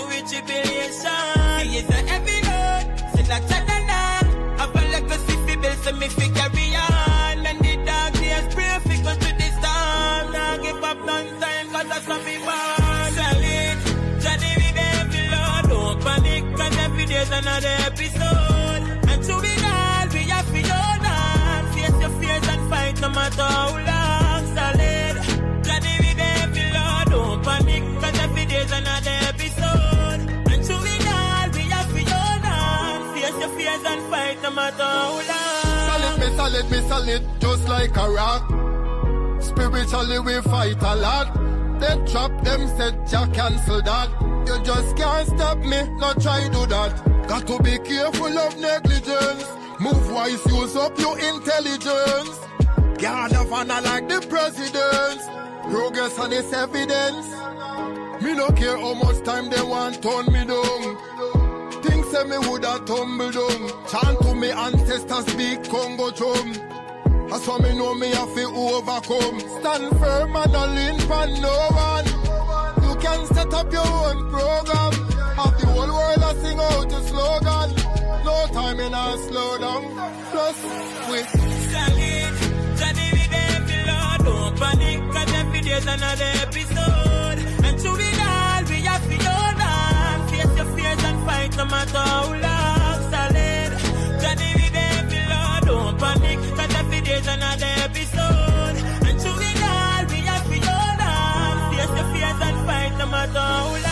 reach jubilation. He is a heavy load, still a chatana. Have a legacy fi build, so me fi carry on. And the dark days pray fi go to the storm. Now give up none time, cause that's what me want. Solid, Johnny with every load. Don't panic, cause every day's another episode. And through it all, we have to hold on. Face your fears and fight no matter how long. Solid, Johnny with every load. Don't panic, cause every day's another episode. And through it all, we have to hold on. Face your fears and fight no matter how long. Solid, me solid, just like a rock. Spiritually we fight a lot. They trap them, said ya cancel that. You just can't stop me, not try do that. Got to be careful of negligence. Move wise, use up your intelligence. Guard of honor like the presidents. Progress and its evidence. Me no care how much time they want turn me down. Things say me woulda tumble down. Chant to me ancestors speak Congo drum. That's why me know me have to overcome. Stand firm and not lean for no one. You can set up your own program. Have the whole world a sing out your slogan. No time in a slow down. Plus we solid, Johnny with every load. Don't panic, cause every day's another episode. And through it all, we have to hold on. Face your fears and fight no matter how long. Solid, Johnny with every load. Don't panic, cause every day's another episode. And through it all, we have to hold on. Face your fears and fight no matter how long.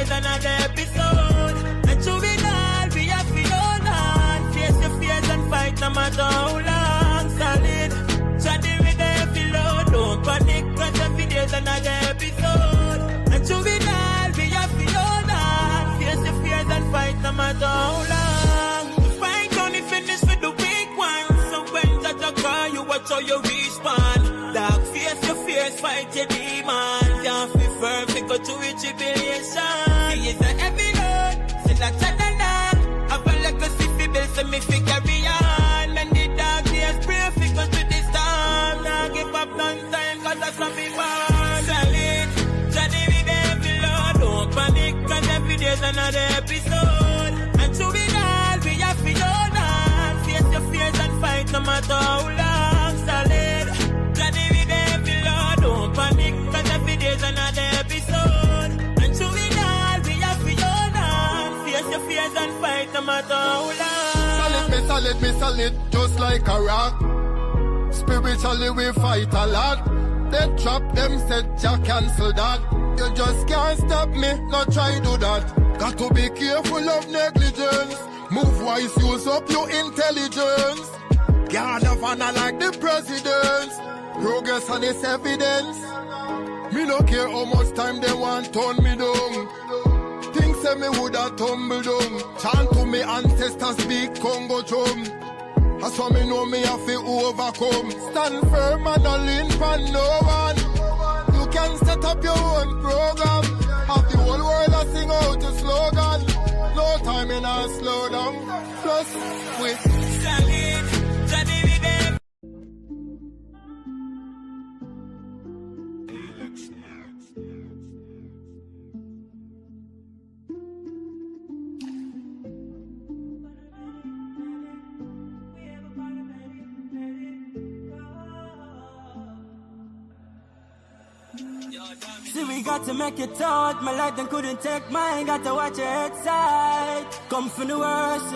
Another episode. And through it all, we have to hold on. Face your fears and fight no matter how long. Solid, Johnny with every load. Don't panic, cause every day's another episode. And through it all, we have to hold on. Face your fears and fight no matter how long. The fight only finish with the weak ones. So when Jaja call you, watch how you respond. Dark, face your fears, fight your demons. Can't be firm, we go to reach jubilation. He is a heavy load, still a chatana. Have a legacy fi build, so me fi carry on. And the dark days pray fi go to the storm. Now give up none time, cause that's what me want. Solid, Johnny with every load. Don't panic, cause every day's another episode. And through it all, we have to hold on. Face your fears and fight no matter how long. Solid, Johnny with every load. Don't panic, cause every day's another episode. And through it all, we have to hold on. Face your fears and fight no matter how long. Solid, me solid, just like a rock. Spiritually we fight a lot. They trap them, said ya cancel that. You just can't stop me, not try do that. Got to be careful of negligence. Move wise, use up your intelligence. Guard of honor like the presidents. Progress and its evidence. Me no care how much time they want turn me down. Things say me woulda tumble down. Chant to me ancestors speak Congo drum. That's why me know me have to overcome. Stand firm and not lean for no one. You can set up your own program. Have the whole world a sing out your slogan. No time in a slow down. Plus we solid, Johnny with them. See, we got to make it out. My life then couldn't take mine. Got to watch your head side. Come from the worst.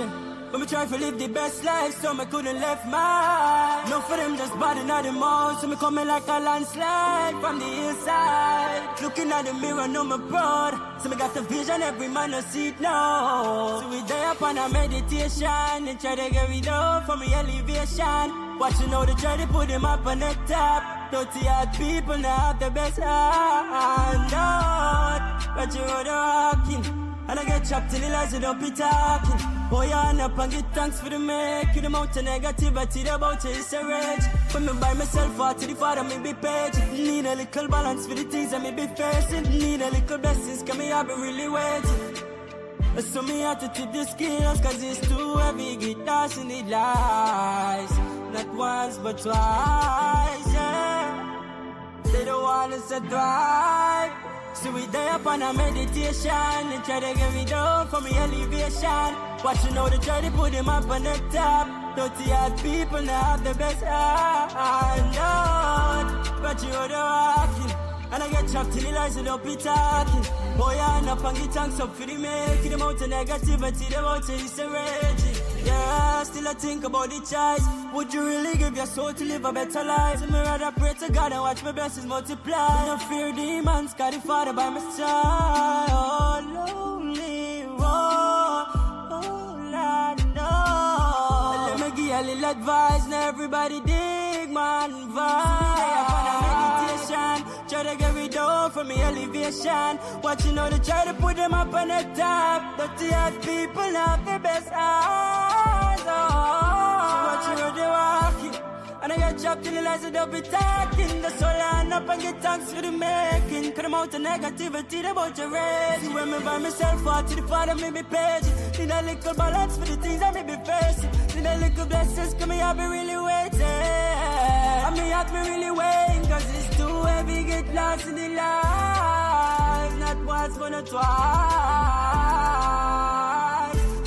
But me try to live the best life, so me couldn't left mine. No for them just body not the most, so me coming like a landslide from the inside. Looking at the mirror, know me proud. So me got the vision, every man no see it now. So we there upon a meditation, and try to get rid of from me elevation. Watching how they try to put them up on the top. Dirty hard people now have the best hand out. But you know they're rocking. And I get chopped till the lies you don't be talking. Oh yeah, and up and get thanks for the make. You the amount of negativity about you is a rage. When me by myself out to the father me be page. Need a little balance for the things that me be facing. Need a little blessings, cause me have been really waiting. So me have to take the skills, cause it's too heavy. Get lost in the lies. Not once but twice, yeah. They don't want us to thrive. So we there upon a meditation and try to get me down from my elevation. Watching how they try to put them up on the top. Dirty hard people now have the best hand out. But you know they're rocking. And I get chopped till the lies and don't be talking. Oh yeah, and up and get thanks up for the making. Them out of negativity, them out of is a raging. Yeah, still I think about the choice. Would you really give your soul to live a better life? So me rather pray to God and watch my blessings multiply. No fear demons, got the Father by my side. Oh, lonely road, oh, Lord, no. Let me give you a little advice, now everybody dig, man, vibe. Try to get rid of from me elevation. Watching how they try to put them up on the top. Dirty hard people have the best eyes. Oh, watching how they walking. And I get chopped till the lies that they'll be talking. That's all I line up and get thanks for the making. Cut them out of negativity, they about your rage. When me by myself out to the Father, me be patient. Need a little balance for the things that me be facing. Need a little blessings, cause me I be really waiting. And me have me really waiting, cause it's too heavy, get lost in the life. Not once but not twice.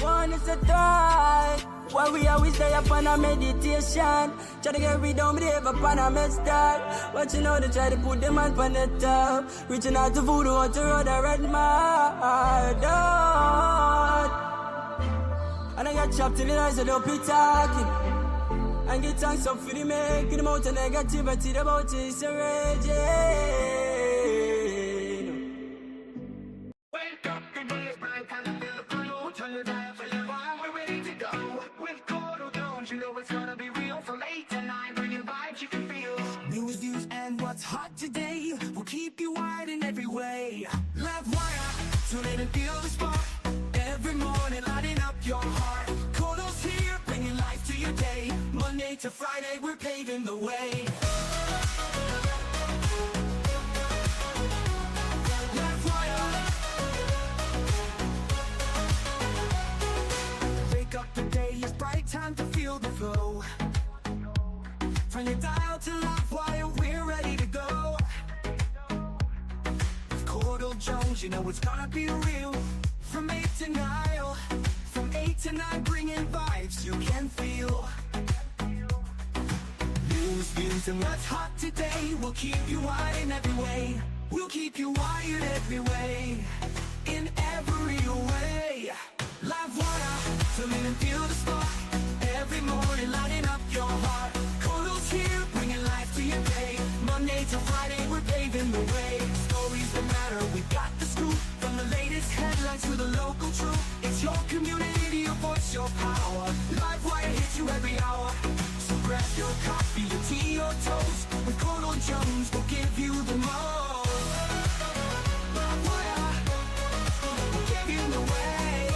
One is a twice. Why we always stay up on a meditation. Try to get rid of me, they ever upon a mess up. Watching how they try to put them on the top. Reaching out to voodoo, out to road, I read my heart. And I got chopped till the eyes, I don't be talking. And get thanks up for the making. Them out of negativity, the boat is a raging. Wake up, the day is bright, and I feel the blue. Turn your dial for your vibe, we're ready to go. With Courdel Jones, you know it's gonna be real. From 8 to 9, bringing vibes you can feel. News, views, and what's hot today will keep you wide in every way. Livewire, tune in and feel the spark. Every morning, lighting up your heart. Courdel's here, bringing life to your day. Monday to Friday, we're paving the way. Wake up, the day is bright, time to feel the flow. Turn your dial to Livewire, we're ready to go. With Courdel Jones, you know it's gonna be real. From 8 to 9, from 8 to 9, bringing vibes you can feel. News, views, and what's hot today will keep you wired in every way. We'll keep you wired every way, in every way. Livewire, fill in and feel the spark. Every morning, lighting up your heart. Courdel's here, bringing life to your day. Monday to Friday, we're paving the way. Stories that matter, we've got the scoop. From the latest headlines to the local truth. It's your community, your voice, your power. Livewire hits you every hour. So grab your coffee, your tea, or toast. With Courdel Jones, we'll give you the most. Livewire, we'll give you the way.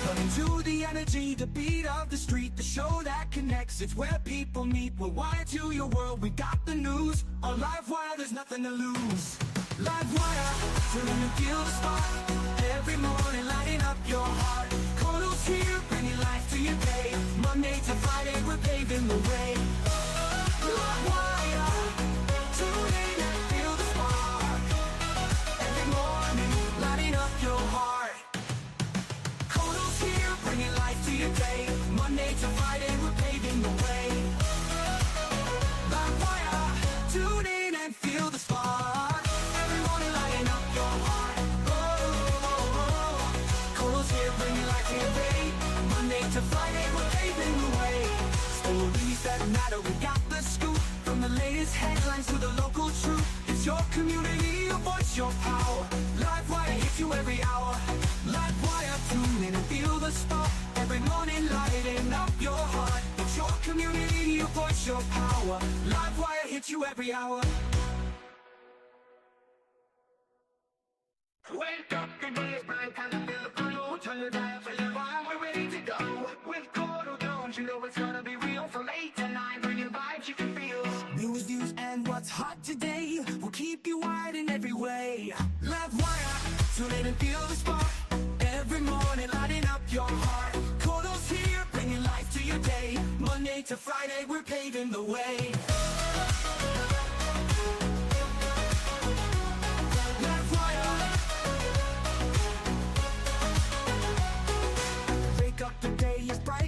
Running to the energy, the beat of the street, the show that connects. It's where people meet. We're wired to your world, we got the news. On Livewire, there's nothing to lose. Livewire, turn and feel the spark. Every morning, lighting up your heart. Courdel's here, bringing life to your day. Monday to Friday, we're paving the way. Livewire, tune in and feel the spark. Every morning, lighting up your heart. Courdel's here, bringing life to your day. Monday to Friday, we're paving the way. Livewire, tune in and feel the spark. Every morning, lighting up your heart. Oh, oh, oh, oh. Friday, we're paving the way. Stories that matter, we got the scoop. From the latest headlines to the local truth. It's your community, your voice, your power. Livewire hits you every hour. Livewire, tune in and feel the spark. Every morning lighting up your heart. It's your community, your voice, your power. Livewire hits you every hour. Wake up, the day is bright, time to feel the flow. Turn your dial for your vibe, we're ready to go. With Courdel Jones, you know it's gonna be real. From 8 to 9, bringing vibes you can feel. News, views, and what's hot today will keep you wide in every way. Livewire, tune in and feel the spark. Every morning, lighting up your heart. Courdel's here, bringing life to your day. Monday to Friday, we're paving the way.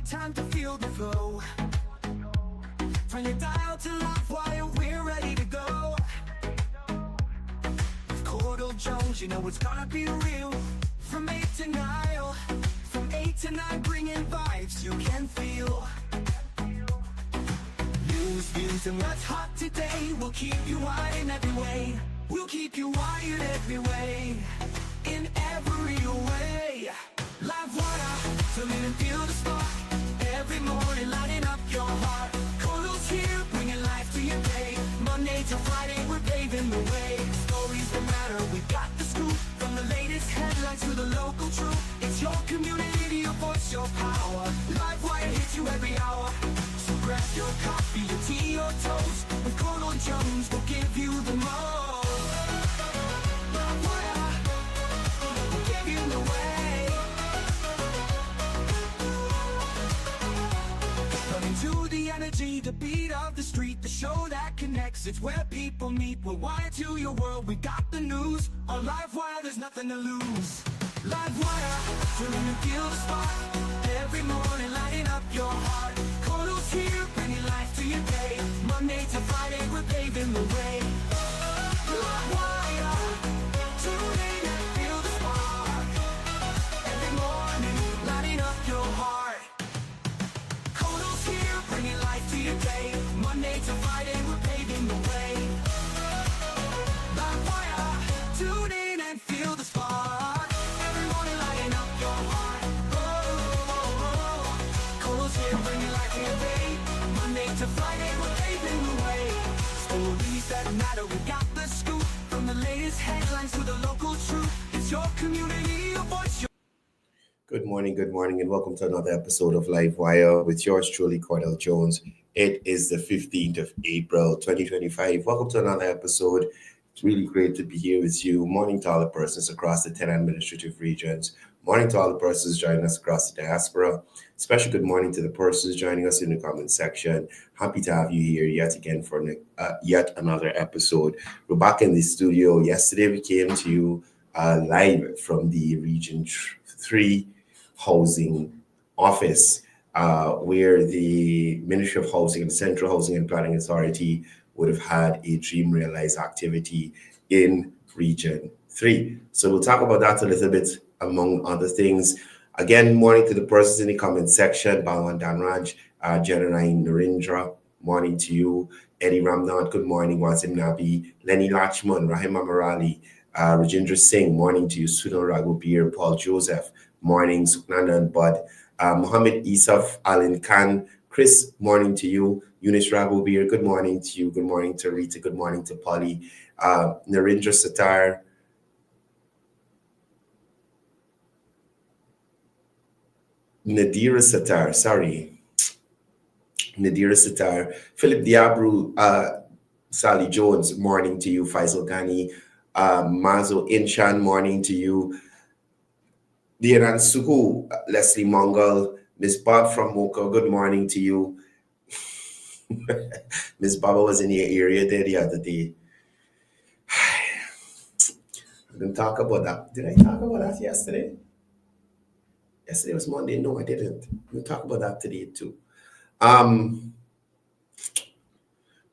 Time to feel the flow. Turn your dial to Livewire, we're ready to go. With Courdel Jones, you know it's gonna be real. From 8 to 9, from 8 to 9, bringing vibes you can feel. News, views, and what's hot today will keep you wired in every way. We'll keep you wired every way, in every way. Livewire, tune in and feel the spark. Every morning lighting up your heart. Courdel's here, bringing life to your day. Monday to Friday, we're paving the way. Stories that matter, we've got the scoop. From the latest headlines to the local truth. It's your community, your voice, your power. Livewire hits you every hour. So grab your coffee, your tea, your toast. With Courdel Jones, we'll give you the most. Livewire, we'll give you the way. To the energy, the beat of the street, the show that connects, it's where people meet. We're wired to your world, we got the news. On Livewire, there's nothing to lose. Livewire, tune in and feel the spark. Every morning lighting up your heart. Courdel's here, bringing life to your day. Monday to Friday, we're paving the way. Livewire, tune in and feel the spark. Every morning lighting up your heart. Bringing life to your day. Monday to Friday, we're paving the way. Livewire, tune in and feel the spark. Every morning lighting up your heart. Courdel's here, bringing life to your day. Monday to Friday, we're paving the way. Stories that matter, we got the scoop. From the latest headlines to the local truth. It's your community, your voice, your... Good morning, and welcome to another episode of Livewire with yours truly, Courdel Jones. It is the 15th of April, 2025. Welcome to another episode. It's really great to be here with you. Morning to all the persons across the 10 administrative regions. Morning to all the persons joining us across the diaspora. Special good morning to the persons joining us in the comment section. Happy to have you here yet again for yet another episode. We're back in the studio. Yesterday we came to you live from the Region 3 Housing Office, where the Ministry of Housing and Central Housing and Planning Authority would have had a Dream Realize activity in Region 3. So we'll talk about that a little bit, among other things. Again, morning to the persons in the comment section. Balwan Danraj, Jananai Narendra, morning to you. Eddie Ramnath, good morning. Wasim Nabi, Lenny Lachman, Rahima Marali, Rajendra Singh, morning to you. Sunil Raghubir, Paul Joseph, morning, Suknanda and Bud. Mohammed Isaf, Alan Khan, Chris, morning to you. Eunice Raghubir, good morning to you. Good morning to Rita. Good morning to Polly. Narendra Satar. Nadira Satar. Philip Diabru, Sally Jones, morning to you. Faisal Ghani. Mazo Inshan, morning to you. Dianan Suku, Leslie Mongol, Miss Bob from Mocha, good morning to you. Miss Baba was in your area there the other day. I didn't talk about that. Did I talk about that yesterday? Yesterday was Monday. No, I didn't. We'll talk about that today too. Rani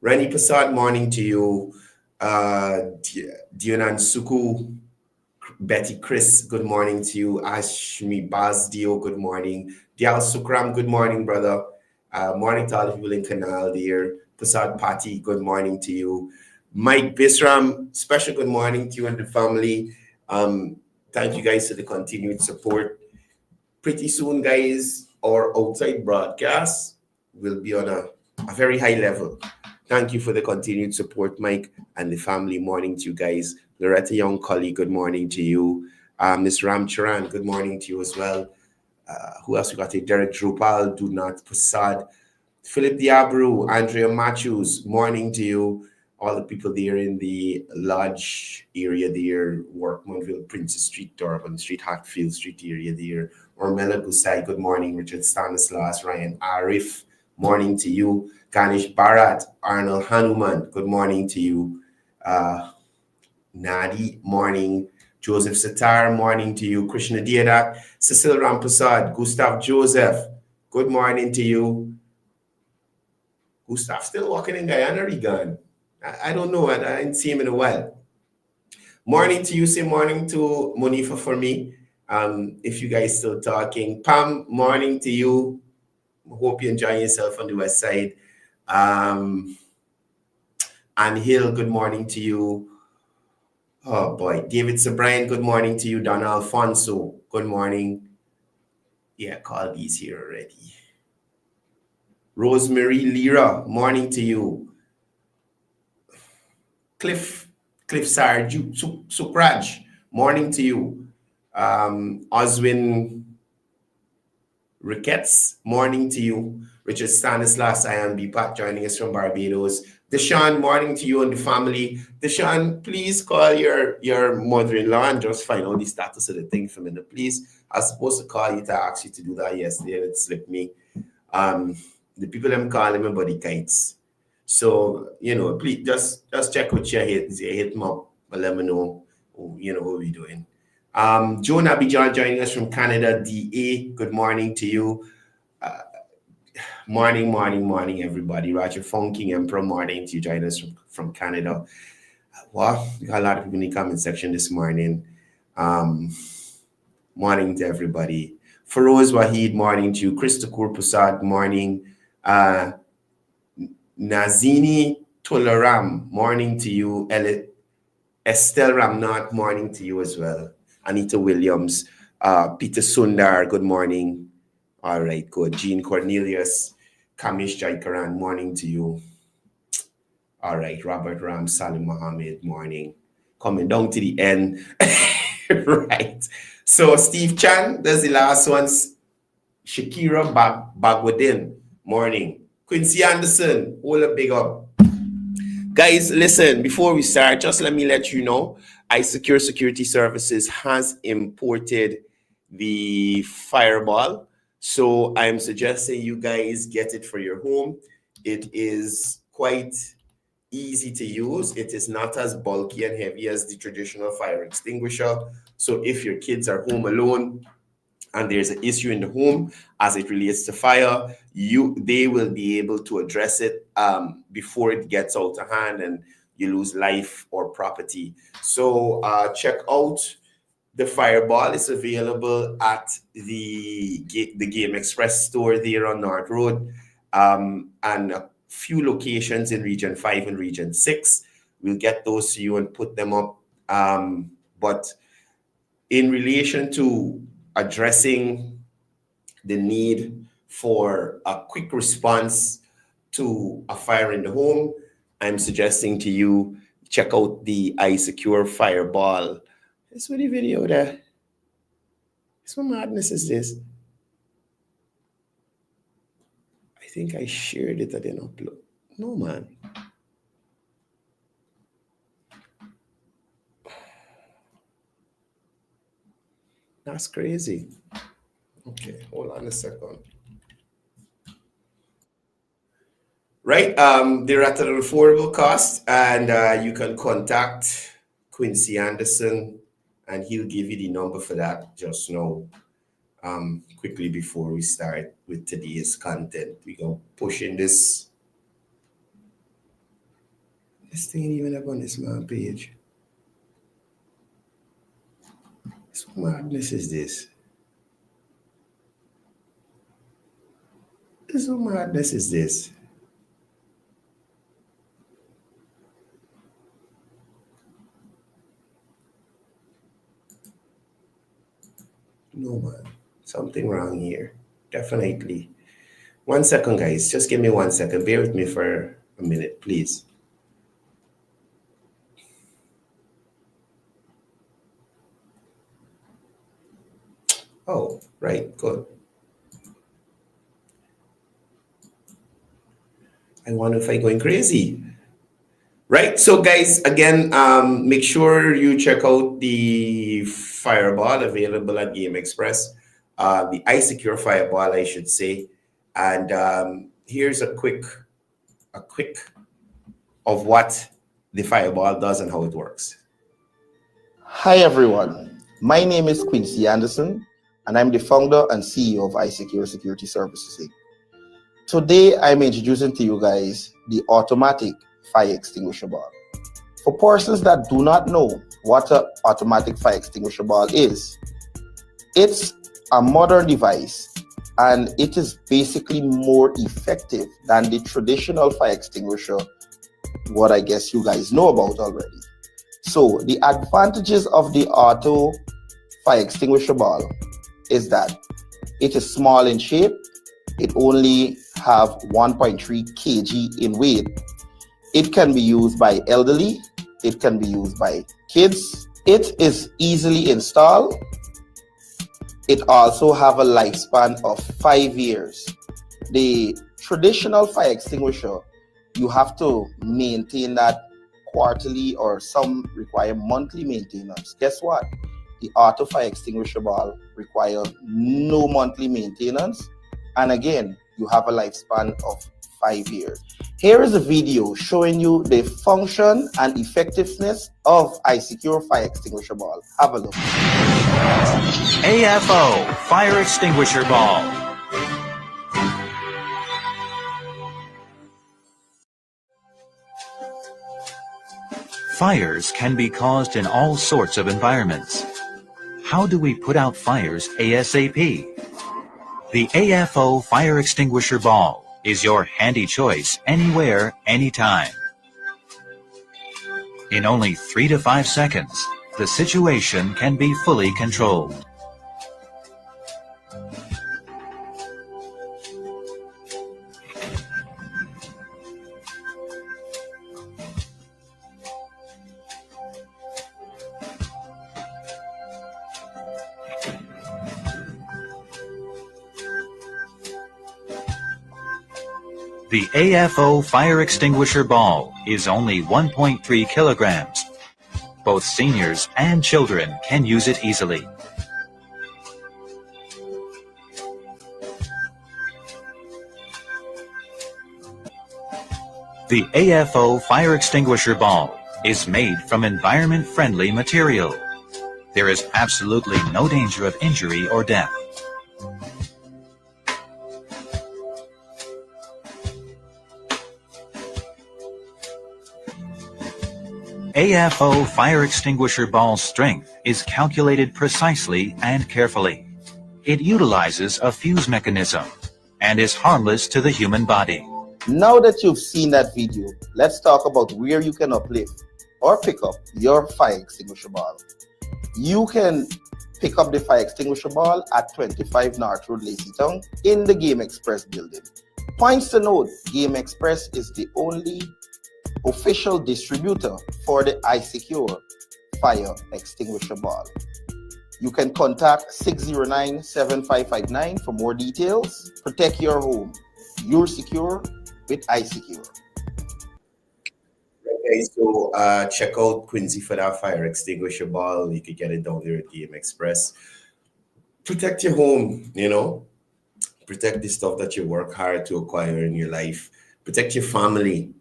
Prasad, morning to you. Dianan Suku, Betty Chris, good morning to you. Ashmi Bazdio, good morning. Dial Sukram, good morning, brother. Morning to all the people in Canal there. Prasad Pati, good morning to you. Mike Bisram, special good morning to you and the family. Thank you guys for the continued support. Pretty soon, guys, our outside broadcast will be on a very high level. Thank you for the continued support, Mike, and the family. Morning to you guys. Loretta Young Colley, good morning to you. Miss Ram Charan, good morning to you as well. Who else we got here? Derek Drupal, Dunat Prasad, Philip Diabru, Andrea Matthews, morning to you. All the people there in the lodge area there, Workmanville, Princess Street, Durban Street, Hatfield Street area there. Ormela Gusai, good morning. Richard Stanislas, Ryan Arif, morning to you. Ganesh Bharat, Arnold Hanuman, good morning to you. Nadi, morning. Joseph Satar, morning to you. Krishna Diadak, Cecil Rampasad, Gustav Joseph, good morning to you. Gustav still walking in Guyana, Regan. I don't know. I didn't see him in a while. Morning to you. Say morning to Monifa for me. If you guys still talking. Pam, morning to you. Hope you're enjoying yourself on the west side. And Hill, good morning to you. Oh boy. David Sabrian, good morning to you. Donna Alfonso, good morning. Yeah, Colby's here already. Rosemary Lira, morning to you. Cliff Sarju Sukraj, morning to you. Oswin Ricketts, morning to you. Richard Stanislas, I am Pat, joining us from Barbados. Deshaun, morning to you and the family. Deshaun, please call your mother-in-law and just find out the status of the thing for a minute, please. I was supposed to call you to ask you to do that yesterday and it slipped me. The people them calling me about the kites. So, please just check with your hit them up, but let me know, what we're doing. Joan Abidjan joining us from Canada, DA. Good morning to you. Morning, everybody. Roger Funking Emperor, morning to you, joining us from Canada. Well, we got a lot of people in the comment section this morning. Morning to everybody. Feroz Wahid, morning to you. Christopher Prasad, morning. Nazini Tolaram, morning to you. Estelle Ramnat, morning to you as well. Anita Williams, Peter Sundar, good morning. All right, good. Jean Cornelius, Kamish Jaikaran, morning to you. All right, Robert Ram, Salim Mohammed, morning. Coming down to the end. Right. So Steve Chan, there's the last ones. Shakira Bagwadin, morning. Quincy Anderson, all a big up. Guys, listen, before we start, just let me let you know, iSecure Security Services has imported the Fireball. So I'm suggesting you guys get it for your home. It is quite easy to use. It is not as bulky and heavy as the traditional fire extinguisher. So if your kids are home alone and there's an issue in the home as it relates to fire, they will be able to address it before it gets out of hand and you lose life or property. So check out the Fireball. It's available at the Game Express store there on North Road, and a few locations in Region 5 and Region 6. We'll get those to you and put them up. But in relation to addressing the need for a quick response to a fire in the home, I'm suggesting to you check out the iSecure Fireball. That's what the video there. What madness is this? I think I shared it. I didn't upload. No, man. That's crazy. Okay, hold on a second. Right, they're at an affordable cost, and you can contact Quincy Anderson, and he'll give you the number for that just now. Quickly before we start with today's content, we go pushing this. This thing ain't even up on this man page. What madness is this? What madness is this? No, man. Something wrong here. Definitely. 1 second, guys. Just give me 1 second. Bear with me for a minute, please. Oh, right. Good. I wonder if I'm going crazy. Right. So, guys, again, make sure you check out the Fireball available at Game Express. The iSecure Fireball, I should say. And here's a quick of what the Fireball does and how it works. Hi everyone, my name is Quincy Anderson and I'm the founder and CEO of iSecure Security Services Inc. Today I'm introducing to you guys the automatic fire extinguisher ball. For persons that do not know what an automatic fire extinguisher ball is, it's a modern device and it is basically more effective than the traditional fire extinguisher, what I guess you guys know about already. So the advantages of the auto fire extinguisher ball is that it is small in shape. It only have 1.3 kg in weight. It can be used by elderly. It can be used by kids. It is easily installed. It also have a lifespan of 5 years. The traditional fire extinguisher, you have to maintain that quarterly or some require monthly maintenance. Guess what? The auto fire extinguisher ball require no monthly maintenance. And again, you have a lifespan of 5 years. Here is a video showing you the function and effectiveness of iSecure fire extinguisher ball. Have a look. AFO fire extinguisher ball. Fires can be caused in all sorts of environments. How do we put out fires ASAP? The AFO fire extinguisher ball is your handy choice anywhere, anytime. In only 3 to 5 seconds, the situation can be fully controlled. The AFO fire extinguisher ball is only 1.3 kilograms. Both seniors and children can use it easily. The AFO fire extinguisher ball is made from environment-friendly material. There is absolutely no danger of injury or death. AFO fire extinguisher ball strength is calculated precisely and carefully. It utilizes a fuse mechanism and is harmless to the human body. Now that you've seen that video, let's talk about where you can uplift or pick up your fire extinguisher ball. You can pick up the fire extinguisher ball at 25 North Road, Laceytown in the Game Express building. Points to note, Game Express is the only official distributor for the iSecure fire extinguisher ball. You can contact 609-7559 for more details. Protect your home. You're secure with iSecure. Okay, so check out Quincy for that fire extinguisher ball. You could get it down there at Game Express. Protect your home, you know. Protect the stuff that you work hard to acquire in your life. Protect your family,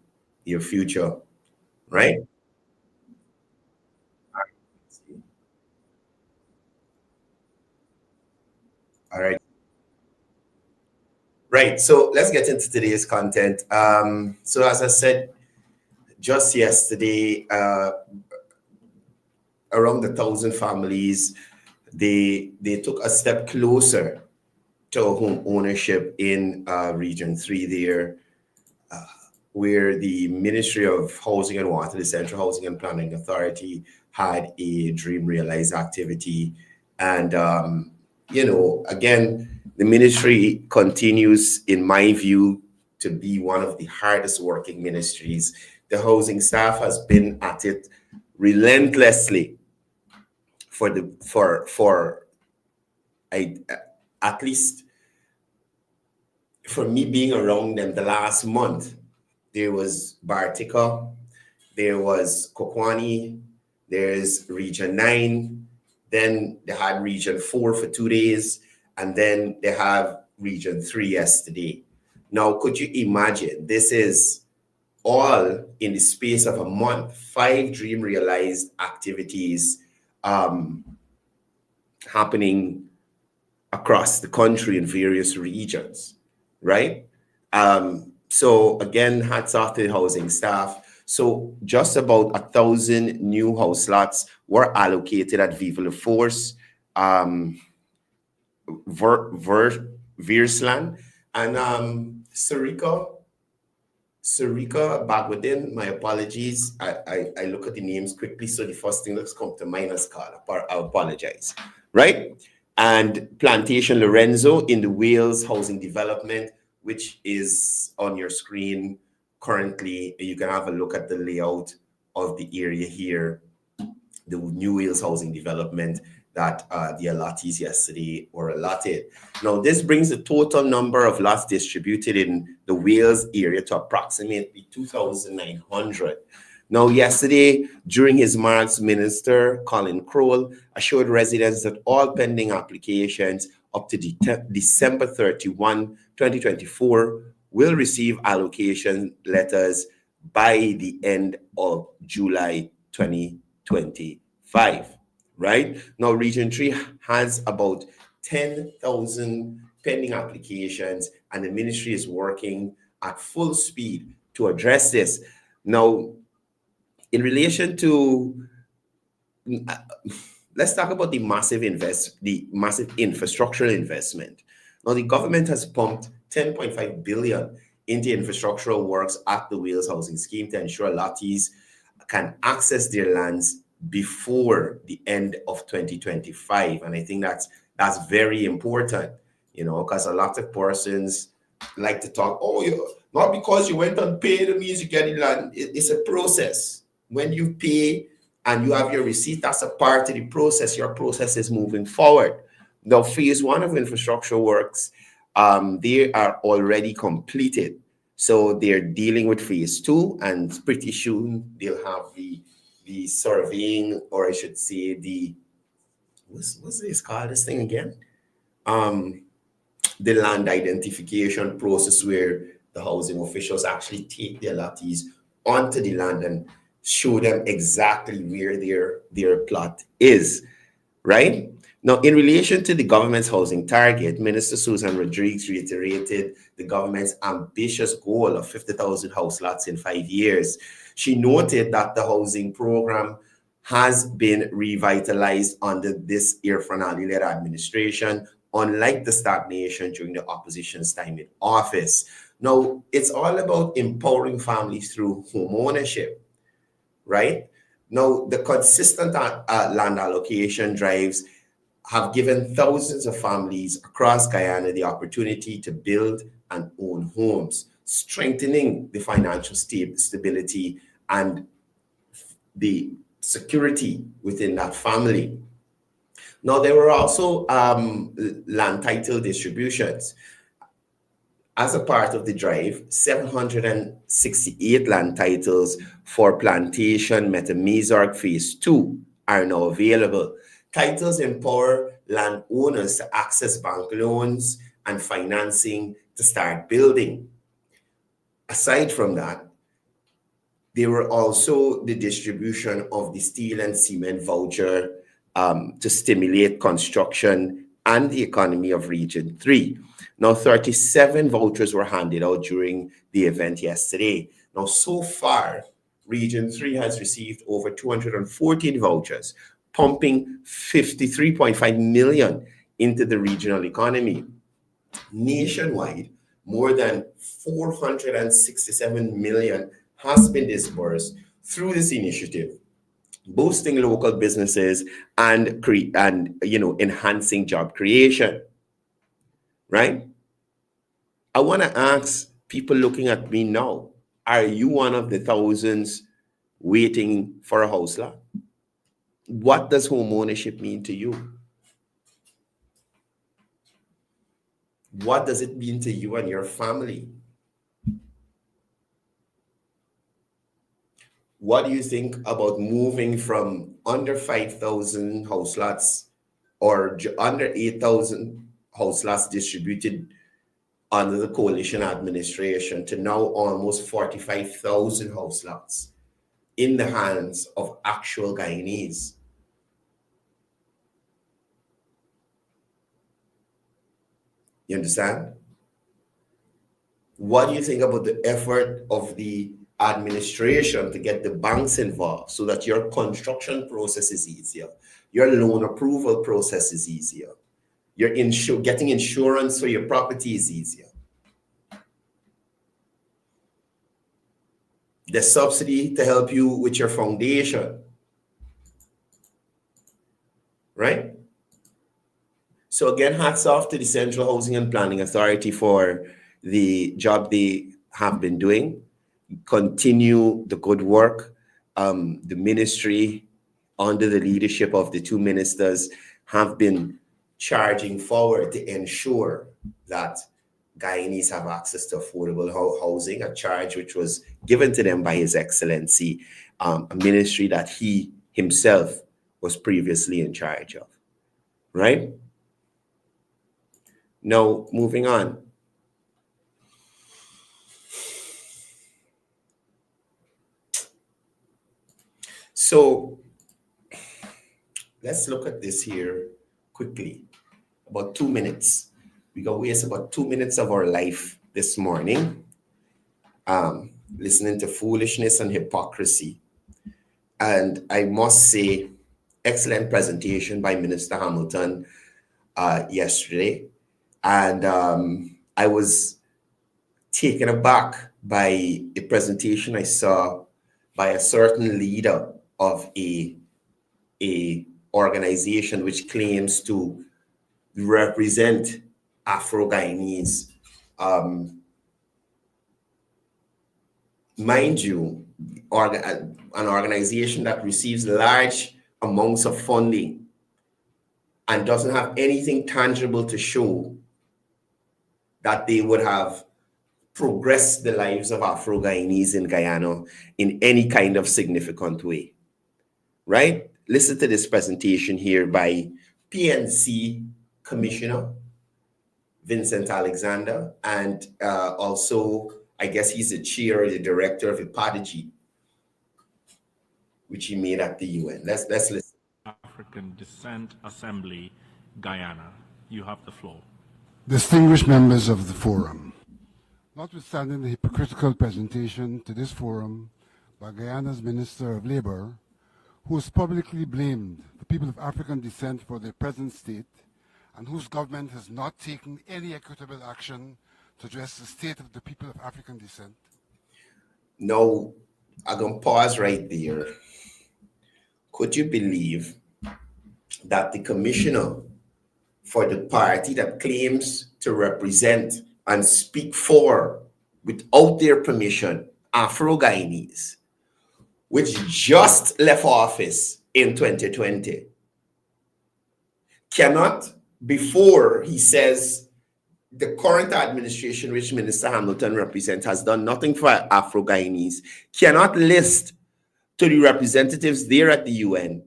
your future, right? All right. Right. So let's get into today's content. So as I said just yesterday, around 1,000 families they took a step closer to home ownership in Region 3 there, where the Ministry of Housing and Water, the Central Housing and Planning Authority, had a Dream Realize activity. And, again, the ministry continues, in my view, to be one of the hardest working ministries. The housing staff has been at it relentlessly at least for me being around them the last month. There was Bartica, there was Kokwani, there's Region 9, then they had Region 4 for 2 days, and then they have Region 3 yesterday. Now, could you imagine, this is all in the space of a month, 5 Dream Realized activities happening across the country in various regions, right? So again, hats off to the housing staff. So just about 1,000 new house lots were allocated at Viva La Force, Veersland, and Sarika back within. My apologies. I look at the names quickly, so the first thing that's come to mind is called. I apologize, right? And Plantation Lorenzo in the Wales Housing Development, which is on your screen currently. You can have a look at the layout of the area here, the New Wales Housing Development that the allottees yesterday were allotted. Now, this brings the total number of lots distributed in the Wales area to approximately 2,900. Now, yesterday, during his remarks, Minister Colin Crowell assured residents that all pending applications up to December 31, 2024 will receive allocation letters by the end of July 2025, right? Now, Region 3 has about 10,000 pending applications, and the ministry is working at full speed to address this. Now, in relation to, let's talk about the massive infrastructural investment. Now, the government has pumped 10.5 billion into infrastructural works at the Wales Housing Scheme to ensure allottees can access their lands before the end of 2025. And I think that's very important, because a lot of persons like to talk, not because you went and paid, it means you get the land. It's a process. When you pay and you have your receipt, that's a part of the process. Your process is moving forward. Now, phase 1 of infrastructure works, they are already completed. So they're dealing with phase 2, and pretty soon they'll have the surveying, or I should say what's this called, this thing again? The land identification process, where the housing officials actually take their allottees onto the land and show them exactly where their plot is, right? Now, in relation to the government's housing target, Minister Susan Rodriguez reiterated the government's ambitious goal of 50,000 house lots in 5 years. She noted that the housing program has been revitalized under this Irfan Ali-led administration, unlike the stagnation during the opposition's time in office. Now, it's all about empowering families through home ownership, right? Now, the consistent land allocation drives have given thousands of families across Guyana the opportunity to build and own homes, strengthening the financial stability and the security within that family. Now, there were also land title distributions. As a part of the drive, 768 land titles for Plantation Metamizorg Phase 2 are now available. Titles empower landowners to access bank loans and financing to start building. Aside from that, there were also the distribution of the steel and cement voucher to stimulate construction and the economy of Region 3. Now, 37 vouchers were handed out during the event yesterday. Now, so far, Region 3 has received over 214 vouchers, pumping 53.5 million into the regional economy. Nationwide, more than 467 million has been disbursed through this initiative, boosting local businesses and enhancing job creation. Right? I want to ask people looking at me now, are you one of the thousands waiting for a house lot? What does home ownership mean to you? What does it mean to you and your family? What do you think about moving from under 5,000 house lots or under 8,000 house lots distributed under the coalition administration to now almost 45,000 house lots in the hands of actual Guyanese? You understand? What do you think about the effort of the administration to get the banks involved so that your construction process is easier, your loan approval process is easier, your getting insurance for your property is easier, the subsidy to help you with your foundation, right? So again, hats off to the Central Housing and Planning Authority for the job they have been doing. Continue the good work. The ministry, under the leadership of the two ministers, have been charging forward to ensure that Guyanese have access to affordable housing, a charge which was given to them by His Excellency, a ministry that he himself was previously in charge of, right? Now, moving on. So let's look at this here quickly. About 2 minutes. We got waste about 2 minutes of our life this morning, listening to foolishness and hypocrisy. And I must say, excellent presentation by Minister Hamilton yesterday. And I was taken aback by a presentation I saw by a certain leader of a organization which claims to represent Afro-Guyanese. Mind you, an organization that receives large amounts of funding and doesn't have anything tangible to show that they would have progressed the lives of Afro-Guyanese in Guyana in any kind of significant way, right? Listen to this presentation here by PNC Commissioner Vincent Alexander, and also, I guess he's the chair or the director of Ipadagy, which he made at the UN. Let's listen. African Descent Assembly, Guyana. You have the floor. Distinguished members of the forum, notwithstanding the hypocritical presentation to this forum by Guyana's Minister of Labor, who has publicly blamed the people of African descent for their present state, and whose government has not taken any equitable action to address the state of the people of African descent. Now, I'm going to pause right there. Could you believe that the commissioner for the party that claims to represent and speak for, without their permission, Afro-Guyanese, which just left office in 2020, cannot, before he says the current administration, which Minister Hamilton represents, has done nothing for Afro-Guyanese, cannot list to the representatives there at the UN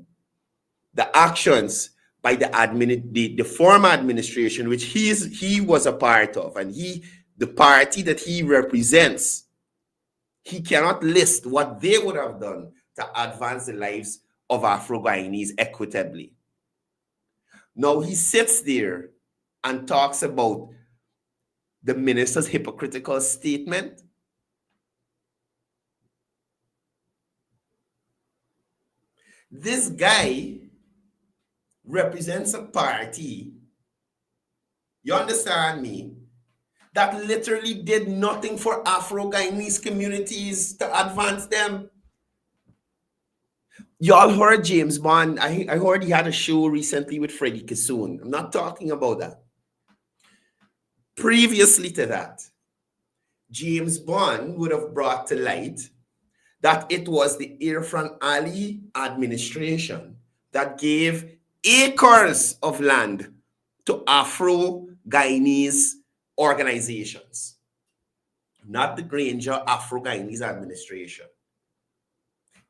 the actions by the former administration, which he was a part of, and the party that he represents, he cannot list what they would have done to advance the lives of Afro-Guyanese equitably. Now he sits there and talks about the minister's hypocritical statement. This guy represents a party, you understand me, that literally did nothing for Afro-Guyanese communities to advance them. Y'all heard James Bond. I heard he had a show recently with Freddie Kissoon. I'm not talking about that. Previously to that, James Bond would have brought to light that it was the Irfan Ali administration that gave acres of land to Afro-Guyanese organizations, not the Granger Afro-Guyanese administration.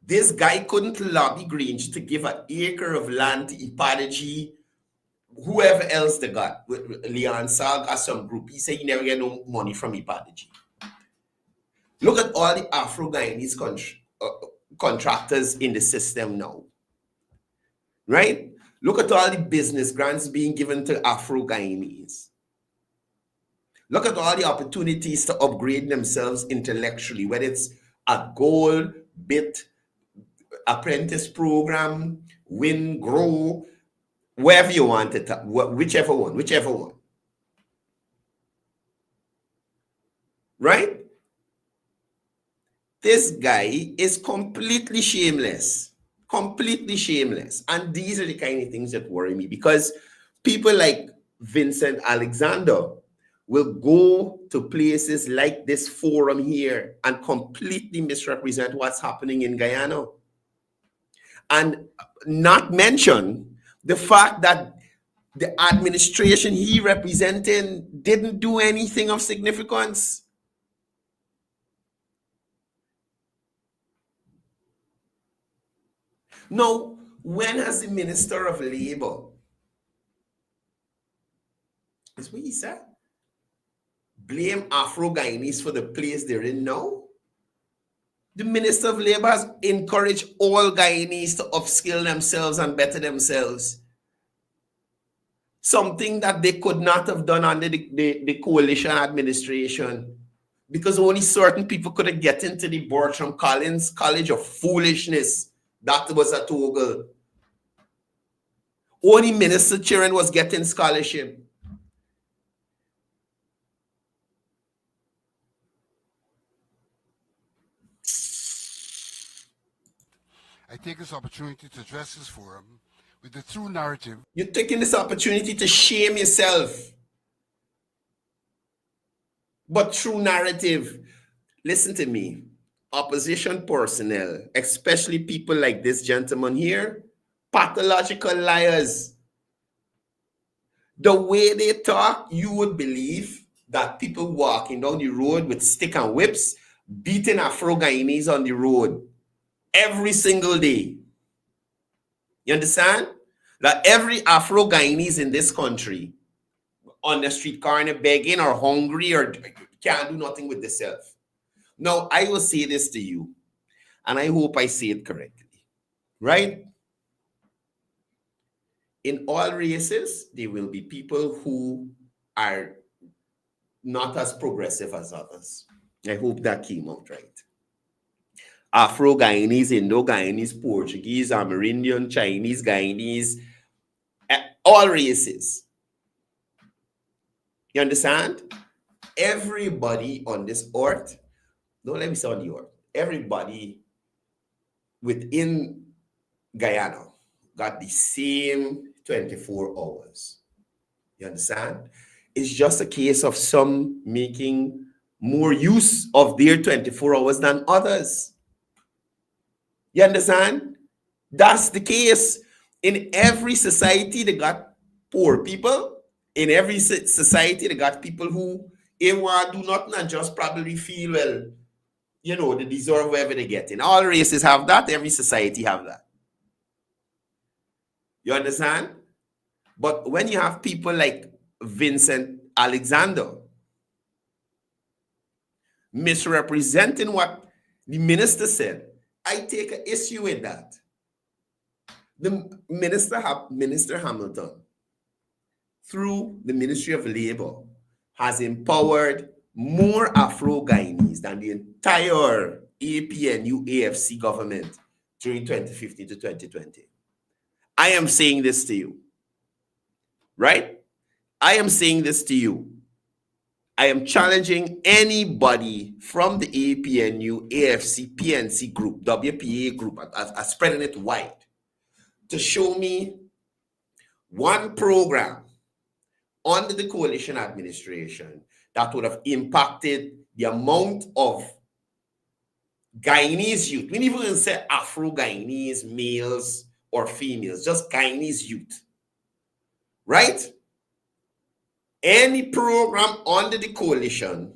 This guy couldn't lobby Grange to give an acre of land to Ipadaji, whoever else they got. Leon Sal got some group. He said he never get no money from Ipadaji. Look at all the Afro-Guyanese contractors in the system now. Right? Look at all the business grants being given to Afro-Guyanese. Look at all the opportunities to upgrade themselves intellectually, whether it's a gold, bit, apprentice program, win, grow, wherever you want it, whichever one. Right? This guy is completely shameless. Completely shameless. And these are the kind of things that worry me, because people like Vincent Alexander will go to places like this forum here and completely misrepresent what's happening in Guyana. And not mention the fact that the administration he representing didn't do anything of significance. Now, when has the Minister of Labor, that's what he said, blame Afro-Guyanese for the place they're in now? The Minister of Labor has encouraged all Guyanese to upskill themselves and better themselves. Something that they could not have done under the coalition administration, because only certain people could get into the Bertram Collins College of Foolishness. That was a toggle. Only minister children was getting scholarship. I take this opportunity to address this forum with the true narrative. You're taking this opportunity to shame yourself. But true narrative. Listen to me. Opposition personnel, especially people like this gentleman here, pathological liars. The way they talk, you would believe that people walking down the road with stick and whips, beating Afro-Guyanese on the road every single day. You understand? That every Afro-Guyanese in this country on the street corner begging or hungry or can't do nothing with themselves. Now, I will say this to you, and I hope I say it correctly, right? In all races, there will be people who are not as progressive as others. I hope that came out right. Afro-Guyanese, Indo-Guyanese, Portuguese, Amerindian, Chinese, Guyanese, all races. You understand? Everybody on this earth, don't let me say on the earth, everybody within Guyana got the same 24 hours. You understand? It's just a case of some making more use of their 24 hours than others. You understand? That's the case. In every society, they got poor people. In every society, they got people who want to do nothing and just probably feel, well, you know, they deserve whatever they get. In all races have that. Every society have that. You understand? But when you have people like Vincent Alexander misrepresenting what the minister said, I take an issue with that. The Minister Hamilton, through the Ministry of Labor, has empowered more Afro-Guyanese than the entire APNU AFC government during 2015 to 2020. I am saying this to you. right? I am saying this to you. I am challenging anybody from the APNU, AFC, PNC group, WPA group, I'm spreading it wide, to show me one program under the coalition administration that would have impacted the amount of Guyanese youth. We didn't even say Afro-Guyanese males or females, just Guyanese youth, right? Any program under the coalition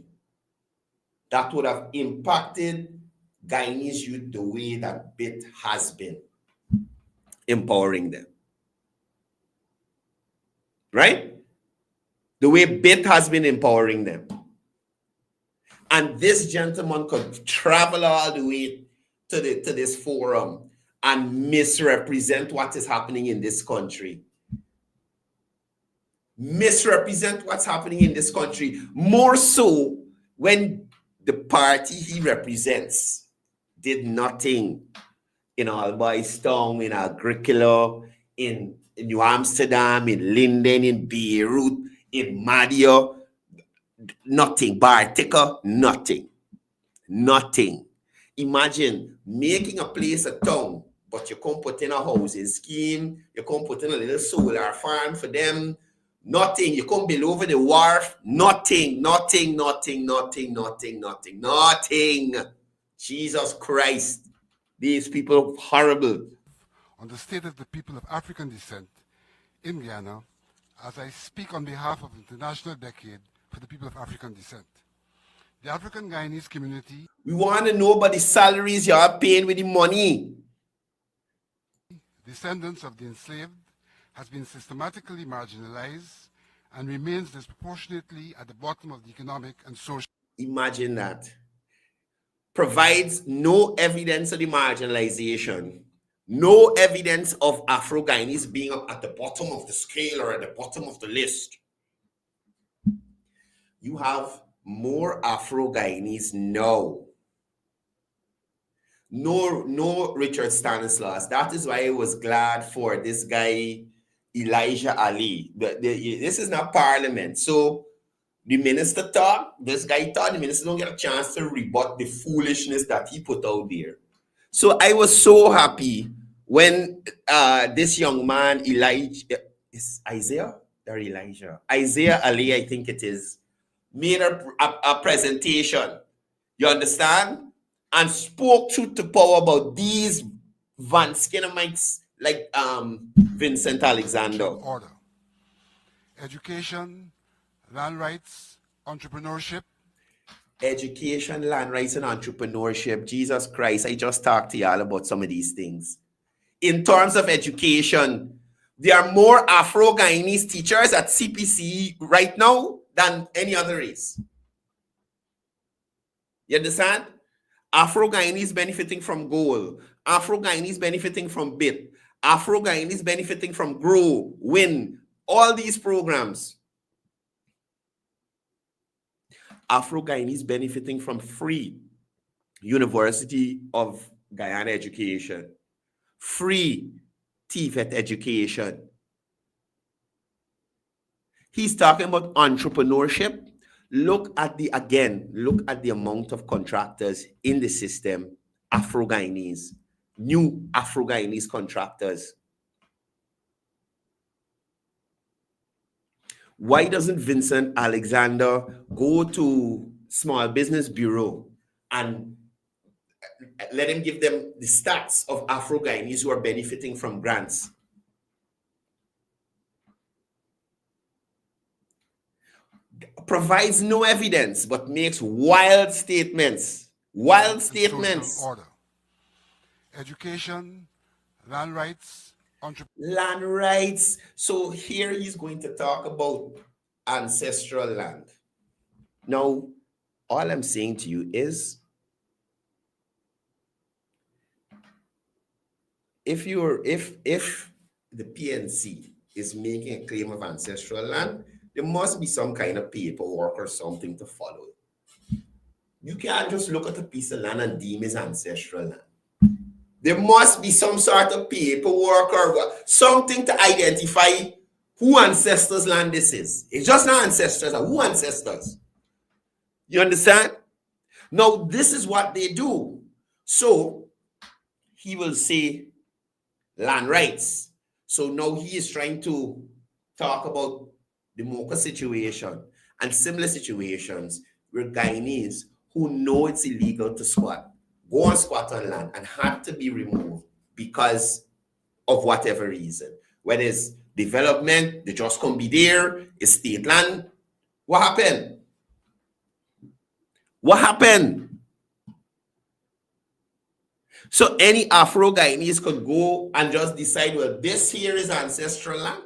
that would have impacted Guyanese youth the way that BIT has been empowering them, right? The way BIT has been empowering them. And this gentleman could travel all the way to this forum and misrepresent what is happening in this country. Misrepresent what's happening in this country, more so when the party he represents did nothing in Albaistown, in Agricola, in New Amsterdam, in Linden, in Beirut, in Madia. Nothing. Bartica, nothing. Nothing. Imagine making a place a town, but you can't put in a housing scheme, you can't put in a little solar farm for them. Nothing. You can't build over the wharf. Nothing. Nothing. Nothing. Nothing. Nothing. Nothing. Nothing. Jesus Christ. These people are horrible. On the state of the people of African descent in Guyana, as I speak on behalf of International Decade for the people of African descent. The African Guyanese community. We want to know about the salaries you are paying with the money. Descendants of the enslaved has been systematically marginalized and remains disproportionately at the bottom of the economic and social. Imagine that. Provides no evidence of the marginalization, no evidence of Afro-Guyanese being at the bottom of the scale or at the bottom of the list. You have more Afro-Guyanese now. No Richard Stanislaus. That is why I was glad for this guy, Elijah Ali. This is not parliament. So the minister thought, this guy thought the minister don't get a chance to rebut the foolishness that he put out there. So I was so happy when this young man, Elijah, is Isaiah or Elijah? Isaiah Ali, I think it is, made a presentation, you understand? And spoke truth to power about these Van Skinamites like Vincent Alexander. Order. Education, land rights, entrepreneurship. Education, land rights, and entrepreneurship. Jesus Christ, I just talked to y'all about some of these things. In terms of education, there are more Afro-Guyanese teachers at CPC right now than any other race. You understand? Afro-Guyanese benefiting from GOAL. Afro-Guyanese benefiting from BIT. Afro-Guyanese benefiting from GROW, WIN, all these programs. Afro-Guyanese benefiting from free University of Guyana education, free TVET education. He's talking about entrepreneurship. Look at the amount of contractors in the system, Afro-Guyanese, new Afro-Guyanese contractors. Why doesn't Vincent Alexander go to Small Business Bureau and let him give them the stats of Afro-Guyanese who are benefiting from grants? Provides no evidence, but makes wild statements. Wild statements. Social order. Education, land rights, land rights. So here he's going to talk about ancestral land. Now, all I'm saying to you is, if the PNC is making a claim of ancestral land, there must be some kind of paperwork or something to follow. You can't just look at a piece of land and deem it ancestral land. There must be some sort of paperwork or something to identify who ancestors' land this is. It's just not ancestors, who ancestors. You understand? Now, this is what they do. So, he will say land rights. So now he is trying to talk about the Mocha situation and similar situations where Guyanese who know it's illegal to squat, go and squat on land and had to be removed because of whatever reason. Whether it's development, they just can't be there, it's state land. What happened? What happened? So any Afro-Guyanese could go and just decide, well, this here is ancestral land.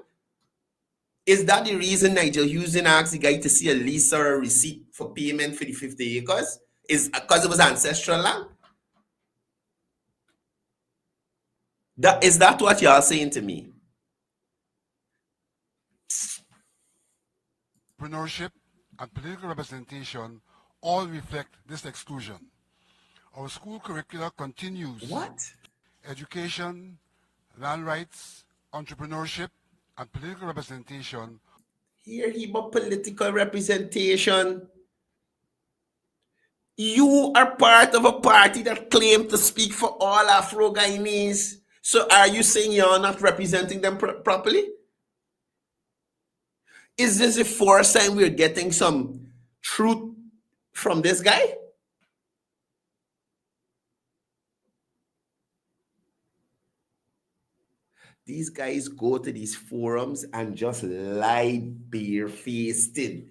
Is that the reason Nigel Houston asked the guy to see a lease or a receipt for payment for the 50 acres? Is because it was ancestral land? Is that what y'all saying to me? Entrepreneurship and political representation all reflect this exclusion. Our school curricula continues. What? Education, land rights, entrepreneurship, and political representation. Here he about political representation. You are part of a party that claims to speak for all Afro-Guyanese. So are you saying you're not representing them properly? Is this the first time we're getting some truth from this guy? These guys go to these forums and just lie barefacedly.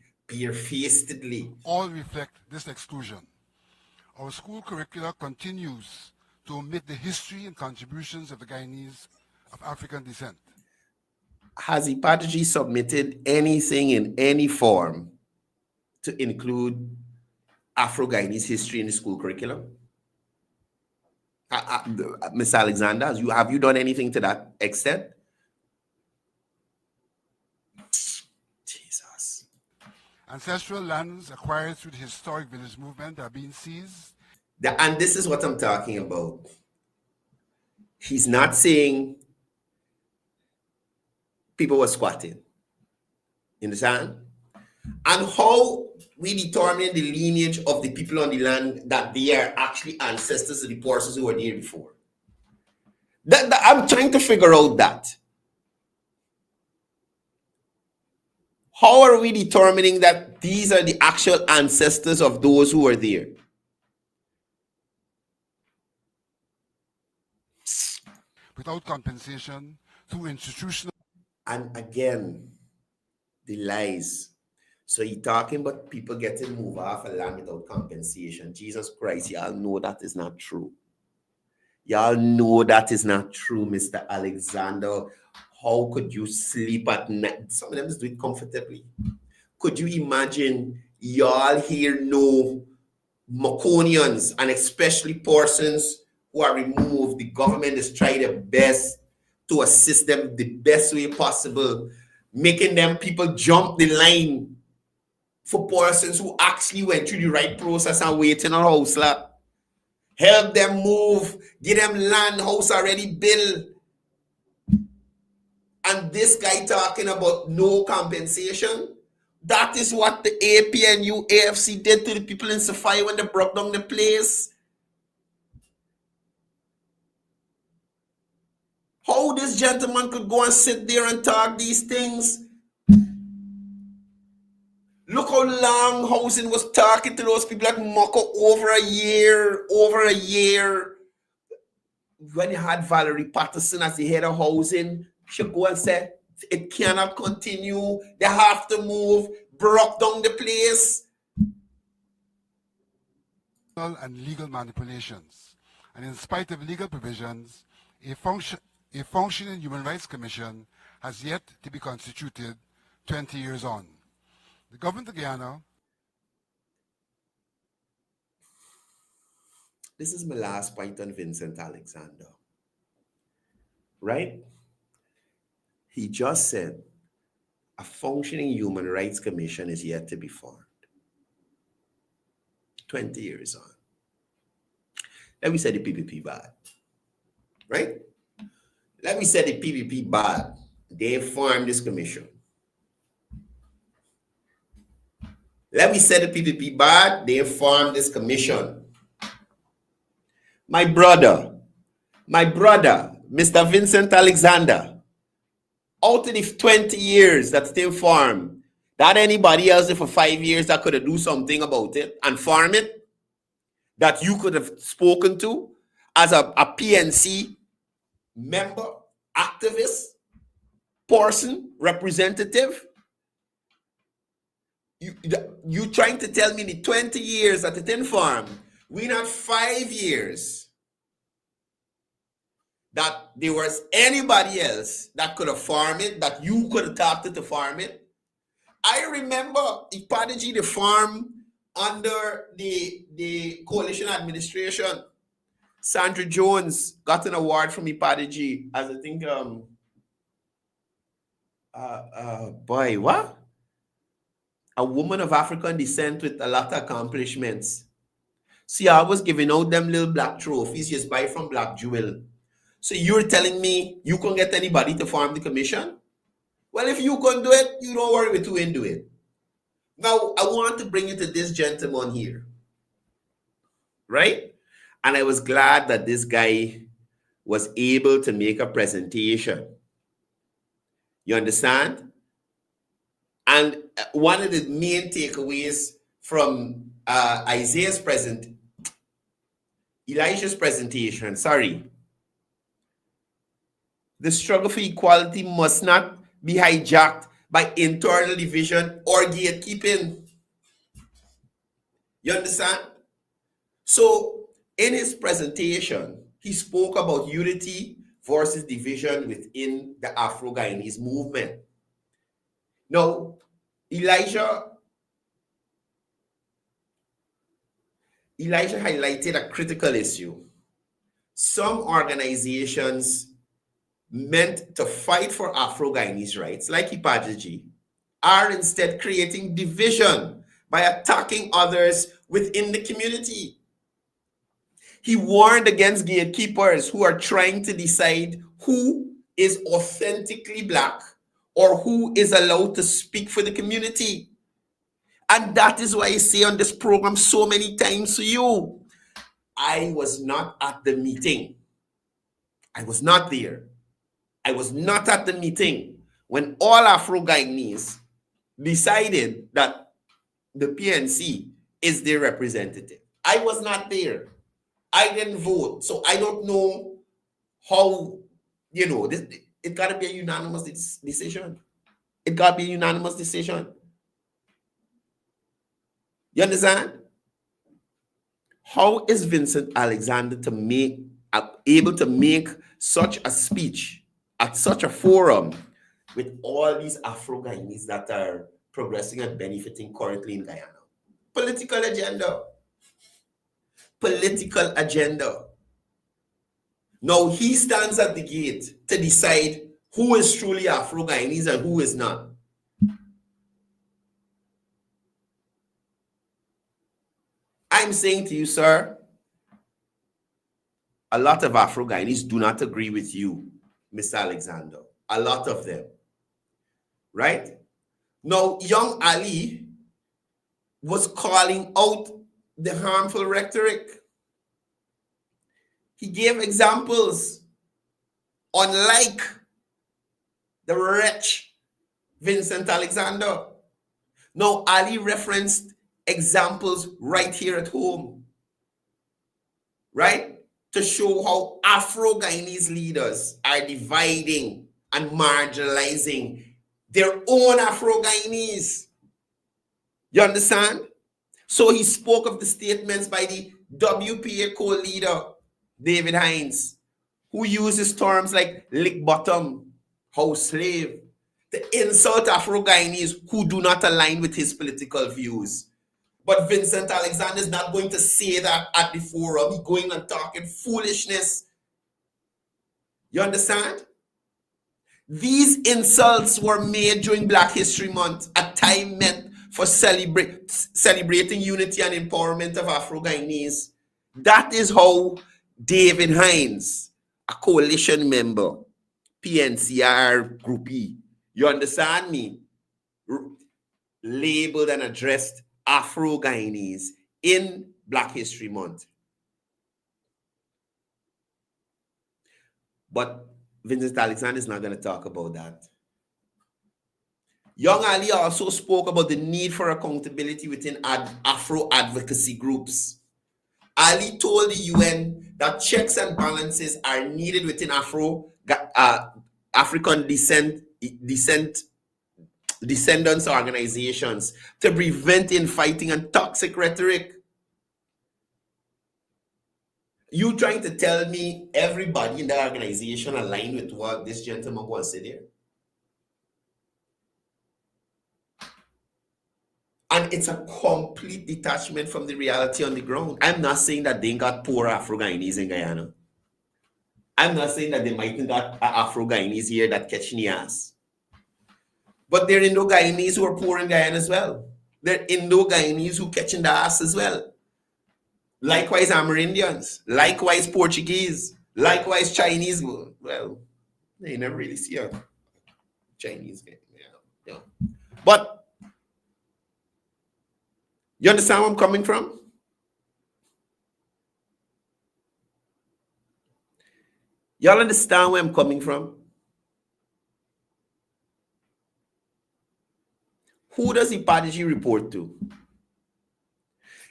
All reflect this exclusion. Our school curricula continues to omit the history and contributions of the Guyanese of African descent. Has Ipataji submitted anything in any form to include Afro-Guyanese history in the school curriculum? Ms. Alexander, have you done anything to that extent? Jesus. Ancestral lands acquired through the historic village movement are being seized. And this is what I'm talking about. He's not saying people were squatting. You understand? And how we determine the lineage of the people on the land that they are actually ancestors of the persons who were there before. I'm trying to figure out that. How are we determining that these are the actual ancestors of those who were there? Without compensation through institutional. And again, the lies. So you're talking about people getting moved off a land without compensation. Jesus Christ, y'all know that is not true. Y'all know that is not true, Mr. Alexander. How could you sleep at night? Some of them just do it comfortably. Could you imagine y'all here know Maconians and especially persons who are removed? The government is trying their best to assist them the best way possible, making them people jump the line for persons who actually went through the right process and waiting on house lot. Help them move, give them land, house already built. And this guy talking about no compensation. That is what the APNU AFC did to the people in Sophia when they broke down the place. How this gentleman could go and sit there and talk these things? Look how long housing was talking to those people like Moko over a year. When you had Valerie Patterson as the head of housing, she go and say, it cannot continue. They have to move, broke down the place. And legal manipulations. And in spite of legal provisions, a functioning Human Rights Commission has yet to be constituted 20 years on. The government of Guyana. This is my last point on Vincent Alexander. Right? He just said a functioning Human Rights Commission is yet to be formed. 20 years on. Let me say the PPP bad. Right? Let me say the PPP bad. They formed this commission. Let me say the PPP bad, they formed this commission. My brother, Mr. Vincent Alexander, out of the 20 years that they farm, that anybody else for 5 years that could have do something about it and farm it, that you could have spoken to as a PNC member, activist, person, representative? You trying to tell me the 20 years that it in farm, we not 5 years that there was anybody else that could have farmed it, that you could have talked to farm it? I remember Ipadaji, the farm under the coalition administration. Sandra Jones got an award from Ipadaji as I think boy, what? A woman of African descent with a lot of accomplishments. See, I was giving out them little black trophies just buy from Black Jewel. So you're telling me you can't get anybody to form the commission? Well, if you can do it, you don't worry with who can do it. Now, I want to bring you to this gentleman here. Right? And I was glad that this guy was able to make a presentation. You understand? And one of the main takeaways from Elijah's presentation, the struggle for equality must not be hijacked by internal division or gatekeeping. You understand? So in his presentation, he spoke about unity versus division within the Afro-Guyanese movement. Now, Elijah highlighted a critical issue. Some organizations meant to fight for Afro-Guyanese rights, like Ipajaji, are instead creating division by attacking others within the community. He warned against gatekeepers who are trying to decide who is authentically Black or who is allowed to speak for the community. And that is why I say on this program so many times to you, I was not at the meeting. I was not there. I was not at the meeting when all Afro-Guyanese decided that the PNC is their representative. I was not there. I didn't vote. So I don't know how, it got to be a unanimous decision. It got to be a unanimous decision. You understand? How is Vincent Alexander able to make such a speech at such a forum with all these Afro-Guyanese that are progressing and benefiting currently in Guyana? Political agenda. Political agenda. Now he stands at the gate to decide who is truly Afro-Guyanese and who is not. I'm saying to you, sir, a lot of Afro-Guyanese do not agree with you, Mr. Alexander. A lot of them. Right? Now, young Ali was calling out the harmful rhetoric. He gave examples, unlike the wretch Vincent Alexander. Now, Ali referenced examples right here at home, right? To show how Afro-Guyanese leaders are dividing and marginalizing their own Afro-Guyanese. You understand? So he spoke of the statements by the WPA co-leader, David Hines, who uses terms like lick bottom, house slave, to insult Afro-Guyanese who do not align with his political views. But Vincent Alexander is not going to say that at the forum. He's going and talking foolishness. You understand? These insults were made during Black History Month, a time meant for celebrating unity and empowerment of Afro-Guyanese. That is how David Hines, a coalition member, PNCR groupie, you understand me, labeled and addressed Afro-Guyanese in Black History Month. But Vincent Alexander is not going to talk about that. Young Ali also spoke about the need for accountability within Afro advocacy groups. Ali told the UN that checks and balances are needed within African descendants organizations to prevent infighting and toxic rhetoric. You trying to tell me everybody in that organization aligned with what this gentleman was saying there? And it's a complete detachment from the reality on the ground. I'm not saying that they ain't got poor Afro-Guyanese in Guyana. I'm not saying that they mightn't got Afro-Guyanese here that catching the ass. But there are Indo-Guyanese who are poor in Guyana as well. There are Indo-Guyanese who catching the ass as well. Likewise, Amerindians. Likewise, Portuguese. Likewise, Chinese. Well, they never really see a Chinese guy. Yeah. But you understand where I'm coming from? Y'all understand where I'm coming from? Who does Ipadaji report to?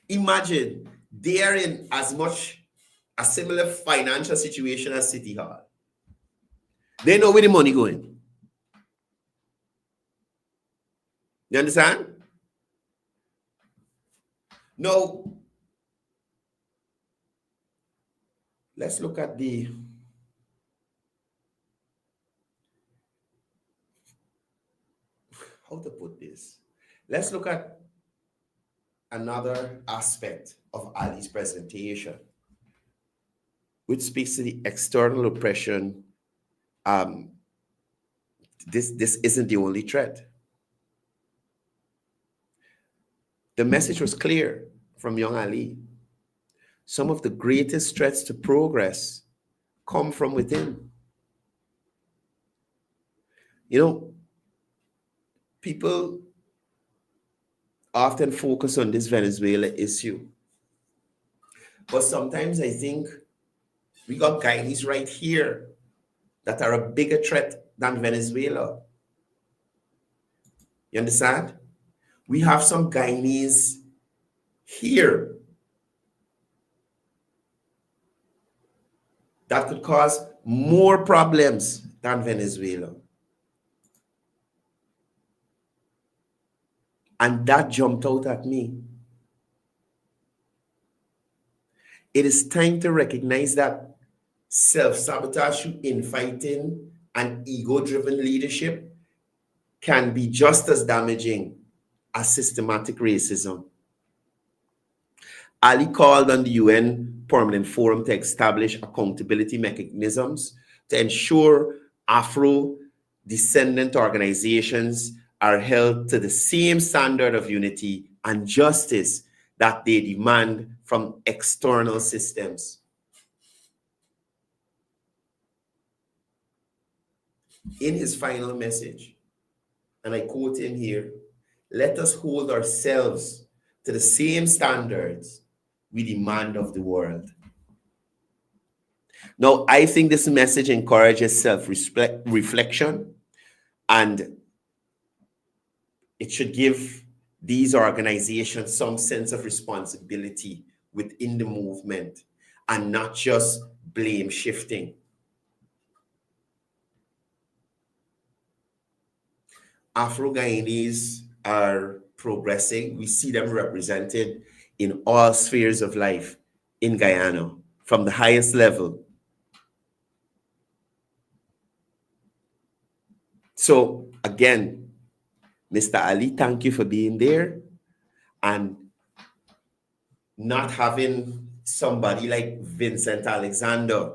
Imagine they are in as much a similar financial situation as City Hall. They know where the money going. You understand? Now, let's look at how to put this. Let's look at another aspect of Ali's presentation, which speaks to the external oppression. This isn't the only threat. The message was clear from young Ali. Some of the greatest threats to progress come from within. You know, people often focus on this Venezuela issue. But sometimes I think we got Guyanese right here that are a bigger threat than Venezuela. You understand? We have some Guyanese here that could cause more problems than Venezuela. And that jumped out at me. It is time to recognize that self-sabotage through infighting and ego-driven leadership can be just as damaging as systematic racism. Ali called on the UN Permanent Forum to establish accountability mechanisms to ensure Afro-descendant organizations are held to the same standard of unity and justice that they demand from external systems. In his final message, and I quote him here, "Let us hold ourselves to the same standards we demand of the world." Now, I think this message encourages self-reflection, and it should give these organizations some sense of responsibility within the movement and not just blame shifting. Afro-Guyanese are progressing. We see them represented in all spheres of life in Guyana, from the highest level. So again, Mr. Ali, thank you for being there and not having somebody like Vincent Alexander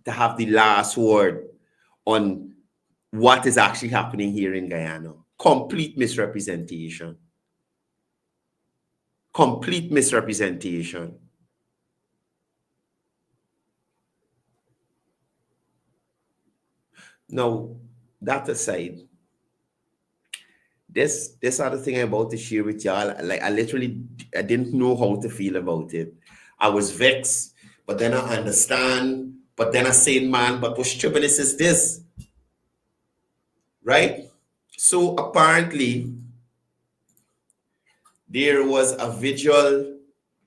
to have the last word on what is actually happening here in Guyana. Complete misrepresentation. Complete misrepresentation. Now, that aside, this other thing I'm about to share with y'all, like I didn't know how to feel about it. I was vexed, but then I understand, but then I say, man, but what stupidness is this? Right? So apparently there was a vigil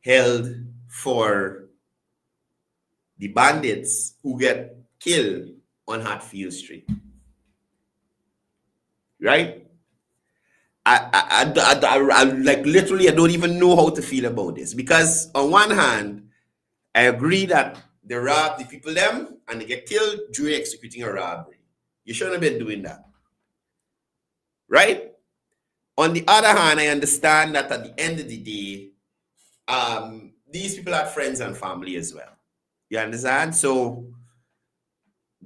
held for the bandits who get killed on Hatfield Street. Right? I like literally I don't even know how to feel about this, because on one hand I agree that they rob the people them and they get killed during executing a robbery. You shouldn't have been doing that, right? On the other hand, I understand that at the end of the day, these people had friends and family as well. You understand? So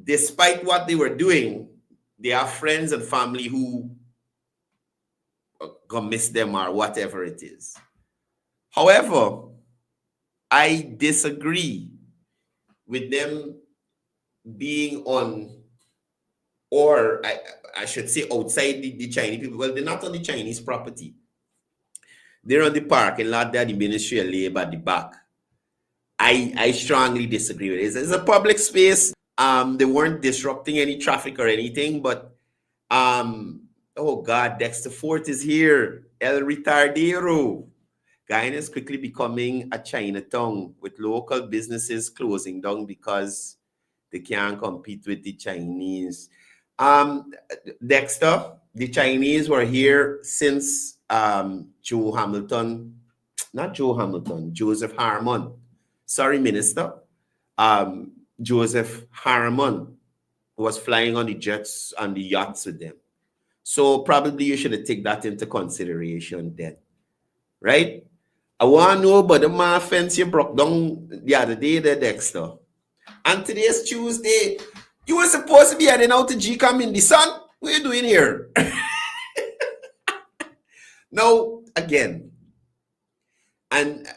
despite what they were doing, they have friends and family who gonna miss them or whatever it is. However, I disagree with them being on, or I should say outside the Chinese people. Well, they're not on the Chinese property. They're on the parking lot there, the Ministry of Labor at the back. I strongly disagree with it. It's a public space. They weren't disrupting any traffic or anything, but oh God, Dexter Fort is here. El Retardero. Guyana is quickly becoming a Chinatown with local businesses closing down because they can't compete with the Chinese. Dexter, the Chinese were here since Joseph Harmon. Sorry, Minister. Joseph Harmon was flying on the jets and the yachts with them. So probably you should take that into consideration then, right? I want to know about the man fence you broke down the other day there, Dexter. And today's Tuesday. You were supposed to be heading out to GCAM in the sun. What are you doing here? Now, again, and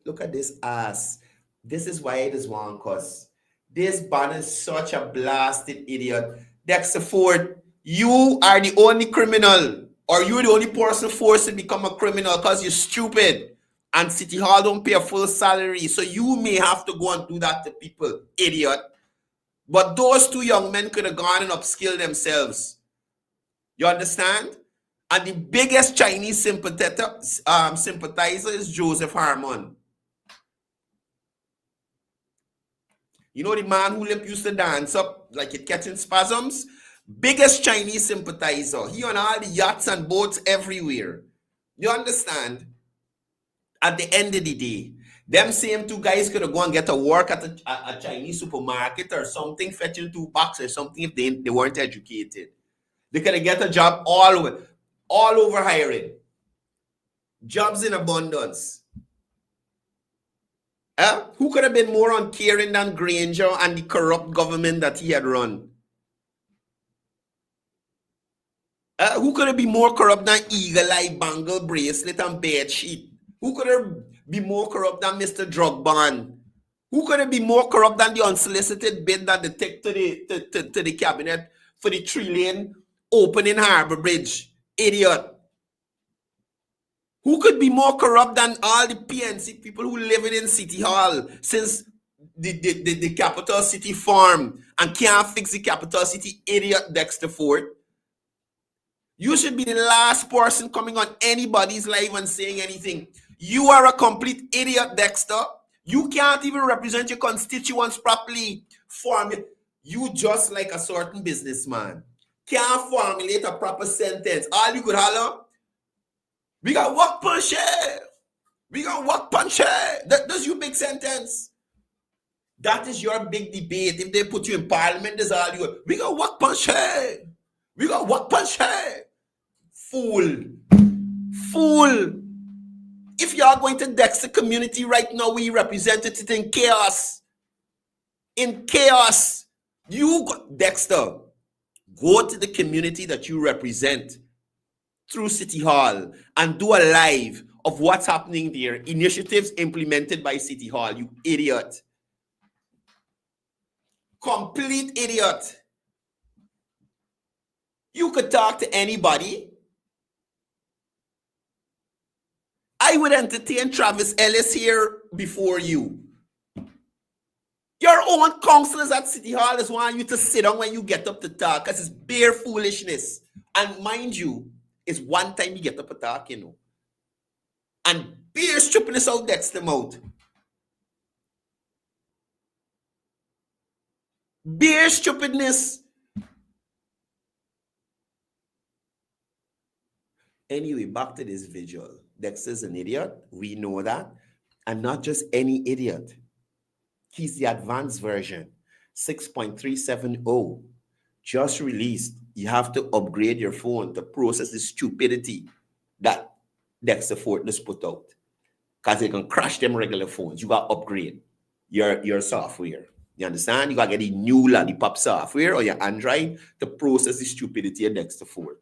look at this ass. This is why it is one cause. This man is such a blasted idiot. Dexter Ford, you are the only criminal, or you're the only person forced to become a criminal because you're stupid. And City Hall don't pay a full salary. So you may have to go and do that to people, idiot. But those two young men could have gone and upskilled themselves. You understand? And the biggest Chinese sympathizer is Joseph Harmon. You know the man who used to dance up like it catching spasms? Biggest Chinese sympathizer. He on all the yachts and boats everywhere. You understand? At the end of the day, them same two guys could have gone and get a work at a Chinese supermarket or something, fetching $2 or something if they weren't educated. They could have get a job all over hiring. Jobs in abundance. Who could have been more uncaring than Granger and the corrupt government that he had run? Who could have been more corrupt than Eagle Eye, Bangle, Bracelet, and Bed Sheet? Who could have been more corrupt than Mr. Drugban? Who could have been more corrupt than the unsolicited bid that they take to the cabinet for the 3-lane opening Harbor Bridge? Idiot. Who could be more corrupt than all the PNC people who live in City Hall since the capital city farm and can't fix the capital city? Idiot Dexter Fort. You should be the last person coming on anybody's live and saying anything. You are a complete idiot, Dexter. You can't even represent your constituents properly. You just like a certain businessman. Can't formulate a proper sentence. All you could holler, we got work punch. We got work punch. That's your big sentence. That is your big debate. If they put you in parliament, that's all you. We got work punch. We got work punch. Fool. If you are going to Dexter community right now, we represented it in chaos. In chaos. Dexter, go to the community that you represent through City Hall and do a live of what's happening there. Initiatives implemented by City Hall, you idiot. Complete idiot. You could talk to anybody. I would entertain Travis Ellis here before you. Your own councillors at City Hall just want you to sit down when you get up to talk because it's bare foolishness. And mind you, it's one time you get up to talk, you know. And bare stupidness out that's them out. Bare stupidness. Anyway, back to this visual. Dexter's an idiot. We know that. And not just any idiot. He's the advanced version, 6.370. Just released. You have to upgrade your phone to process the stupidity that Dexter Fort just put out. Because they can crash them regular phones. You got to upgrade your software. You understand? You got to get the new lollipop software or your Android to process the stupidity of Dexter Fort.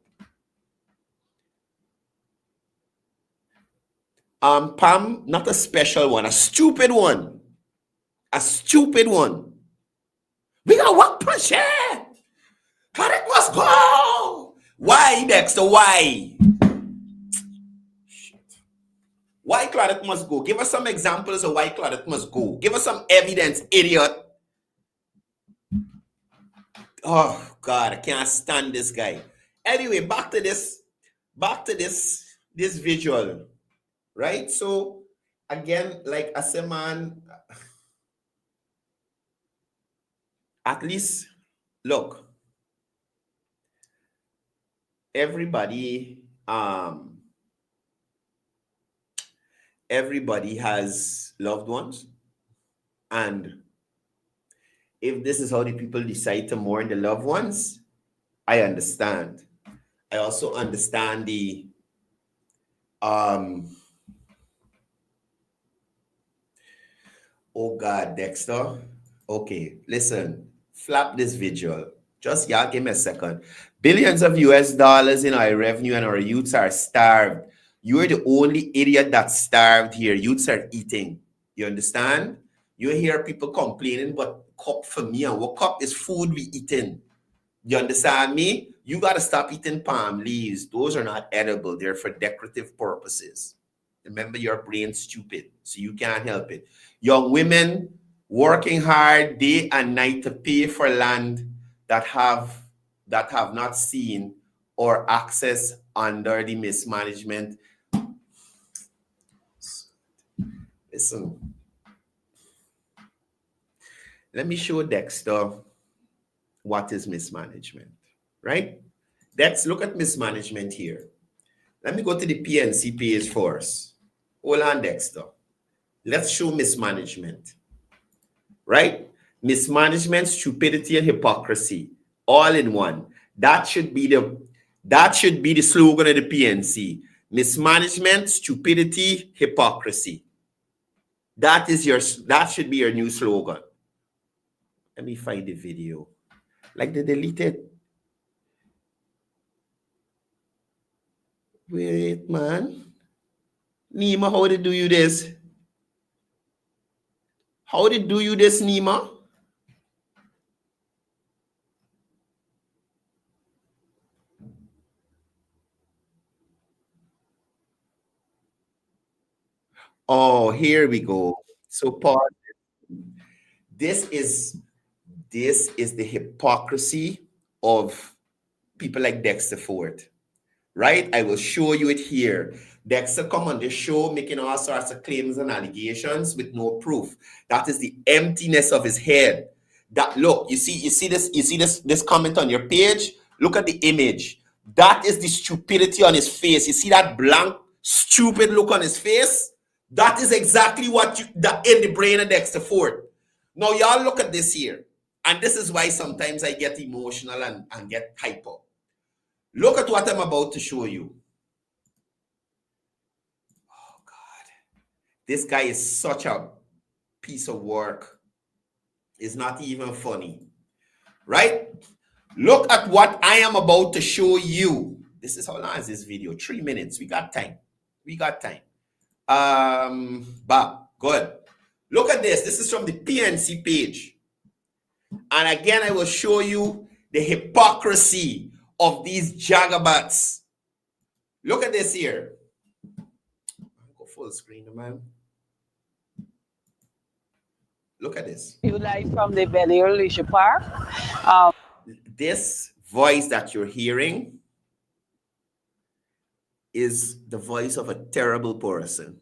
Pam, not a special one, a stupid one. A stupid one. We got what push it? Claret must go. Why, Dexter? Why? Shit. Why Claret must go? Give us some examples of why Claret must go. Give us some evidence, idiot. Oh God, I can't stand this guy. Anyway, back to this visual. Right? So again, like I said, man, at least look, everybody has loved ones, and if this is how the people decide to mourn the loved ones, I understand. I also understand the oh God, Dexter. Okay, listen, flap this visual. Just y'all give me a second. Billions of US dollars in our revenue and our youths are starved. You're the only idiot that's starved here. Youths are eating. You understand? You hear people complaining, but cup for me and what cup is food we eating. You understand me? You got to stop eating palm leaves. Those are not edible. They're for decorative purposes. Remember, your brain's stupid, so you can't help it. Young women working hard day and night to pay for land that have not seen or access under the mismanagement. Listen, let me show Dexter what is mismanagement, right? Dex, look at mismanagement here. Let me go to the PNC page first. Hold on, Dexter. Let's show mismanagement, right? Mismanagement, stupidity, and hypocrisy, all in one. That should be the slogan of the PNC. Mismanagement, stupidity, hypocrisy. That should be your new slogan. Let me find the video. Like they deleted. Wait, man. Nima, how did do you this? How did do you this, Nima? Oh, here we go. So, Paul, this is the hypocrisy of people like Dexter Fort, right? I will show you it here. Dexter come on this show making all sorts of claims and allegations with no proof. That is the emptiness of his head. That look, you see this comment on your page. Look at the image. That is the stupidity on his face. You see that blank, stupid look on his face? That is exactly what in the brain of Dexter Fort. Now y'all look at this here, and this is why sometimes I get emotional and get hyper. Look at what I'm about to show you. This guy is such a piece of work. It's not even funny, right? Look at what I am about to show you. This is how long is this video? 3 minutes. We got time. Bob, good. Look at this. This is from the PNC page. And again, I will show you the hypocrisy of these jagabats. Look at this here. Go full screen, man. Look at this. You live from the Bel Air Leisure Park. This voice that you're hearing is the voice of a terrible person.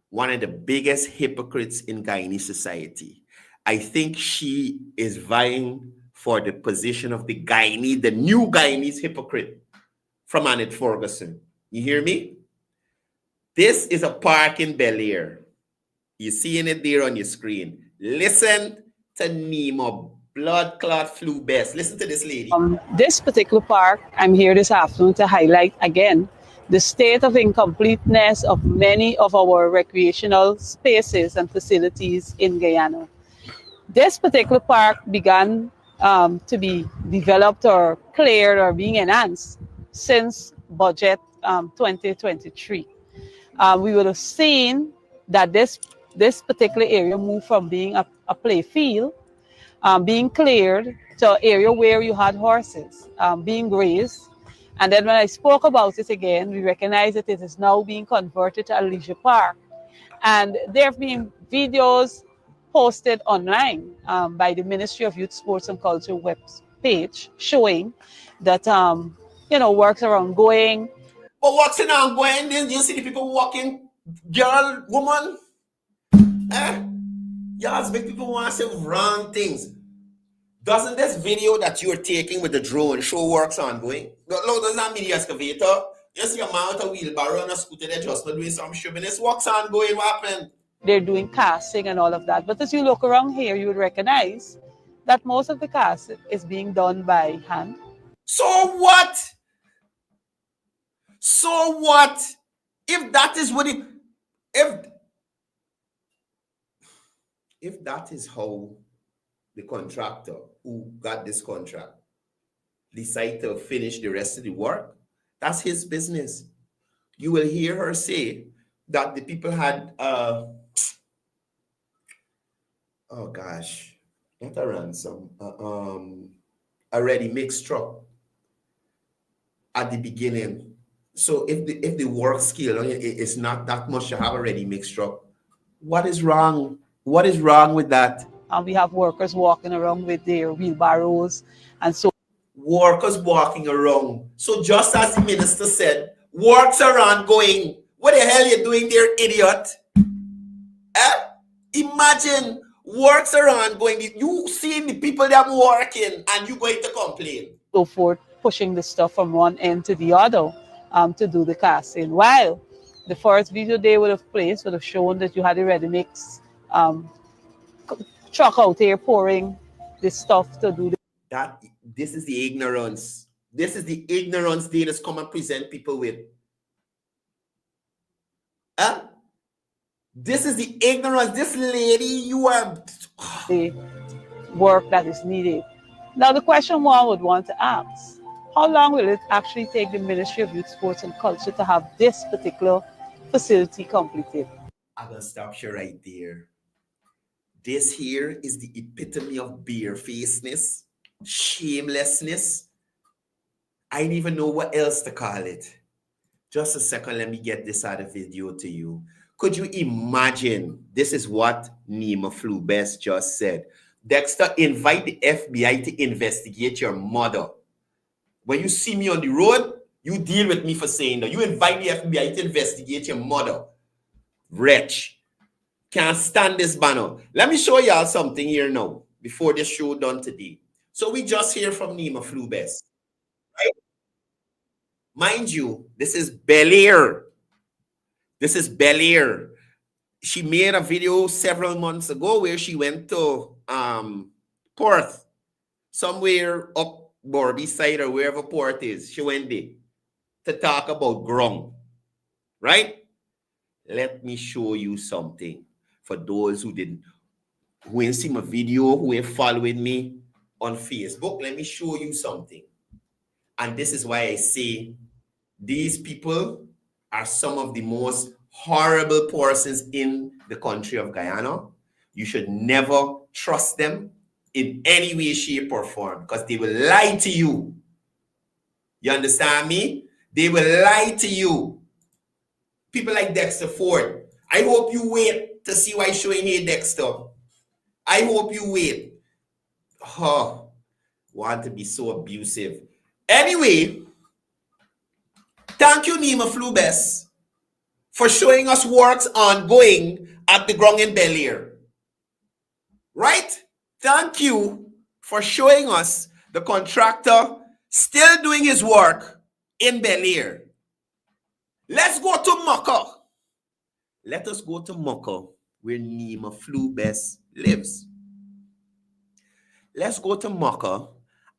One of the biggest hypocrites in Guyanese society. I think she is vying for the position of the Guyanese, the new Guyanese hypocrite from Annette Ferguson. You hear me? This is a park in Bel Air. You're seeing it there on your screen. Listen to Nemo, blood clot flu best. Listen to this lady. This particular park, I'm here this afternoon to highlight again the state of incompleteness of many of our recreational spaces and facilities in Guyana. This particular park began to be developed or cleared or being enhanced since budget 2023. We would have seen that this particular area moved from being a play field, being cleared, to an area where you had horses being grazed. And then when I spoke about it again, we recognize that it is now being converted to a leisure park. And there have been videos posted online by the Ministry of Youth, Sports and Culture web page showing that, works are ongoing. But what's ongoing? Do you see the people walking, girl, woman? Y'all make people want to say wrong things. Doesn't this video that you're taking with the drone show works ongoing? No, does that mean the excavator? You see a man with a wheelbarrow and a scooter, they're just not doing some shipping. This works ongoing. What happened? They're doing casting and all of that. But as you look around here, you would recognize that most of the cast is being done by hand. So what? So what? If that is what it... If that is how the contractor who got this contract decide to finish the rest of the work, that's his business. You will hear her say that the people had not a ransom, a ready mixed truck at the beginning. So if the work skill is not that much to have a ready mixed truck, what is wrong? What is wrong with that? And we have workers walking around with their wheelbarrows, and so workers walking around. So just as the minister said, works are ongoing. What the hell are you doing there, idiot? Imagine works are ongoing. You seeing the people that are working and you going to complain. So forth, pushing the stuff from one end to the other to do the casting. While the first video they would have placed would have shown that you had a ready mix truck out here pouring this stuff to do this is the ignorance. This is the ignorance they just come and present people with. This is the ignorance. This lady, you are the work that is needed. Now the question one would want to ask, how long will it actually take the Ministry of Youth, Sports and Culture to have this particular facility completed? I'm gonna stop you right there. This here is the epitome of barefacedness, shamelessness. I don't even know what else to call it. Just a second, let me get this out of video to you. Could you imagine? This is what Nima Flubest just said. Dexter, invite the FBI to investigate your mother. When you see me on the road, you deal with me for saying that. You invite the FBI to investigate your mother. Wretch. Can't stand this banner. Let me show y'all something here now before this show done today. So we just hear from Nima Flubest, right? Mind you, this is Bel Air. This is Bel Air. She made a video several months ago where she went to Perth, somewhere up Borby side or wherever Port is. She went there to talk about ground, right? Let me show you something. For those who ain't seen my video, who ain't following me on Facebook, let me show you something. And this is why I say these people are some of the most horrible persons in the country of Guyana. You should never trust them in any way, shape, or form because they will lie to you. You understand me? They will lie to you. People like Dexter Ford. I hope you wait to see why showing here, Dexter. I hope you wait. Oh, want to be so abusive. Anyway, thank you, Nima Flubes, for showing us works ongoing at the ground in Bel Air. Right? Thank you for showing us the contractor still doing his work in Bel Air. Let's go to Mocha. Let us go to Mocha, where Nima Flubes lives. Let's go to Mocha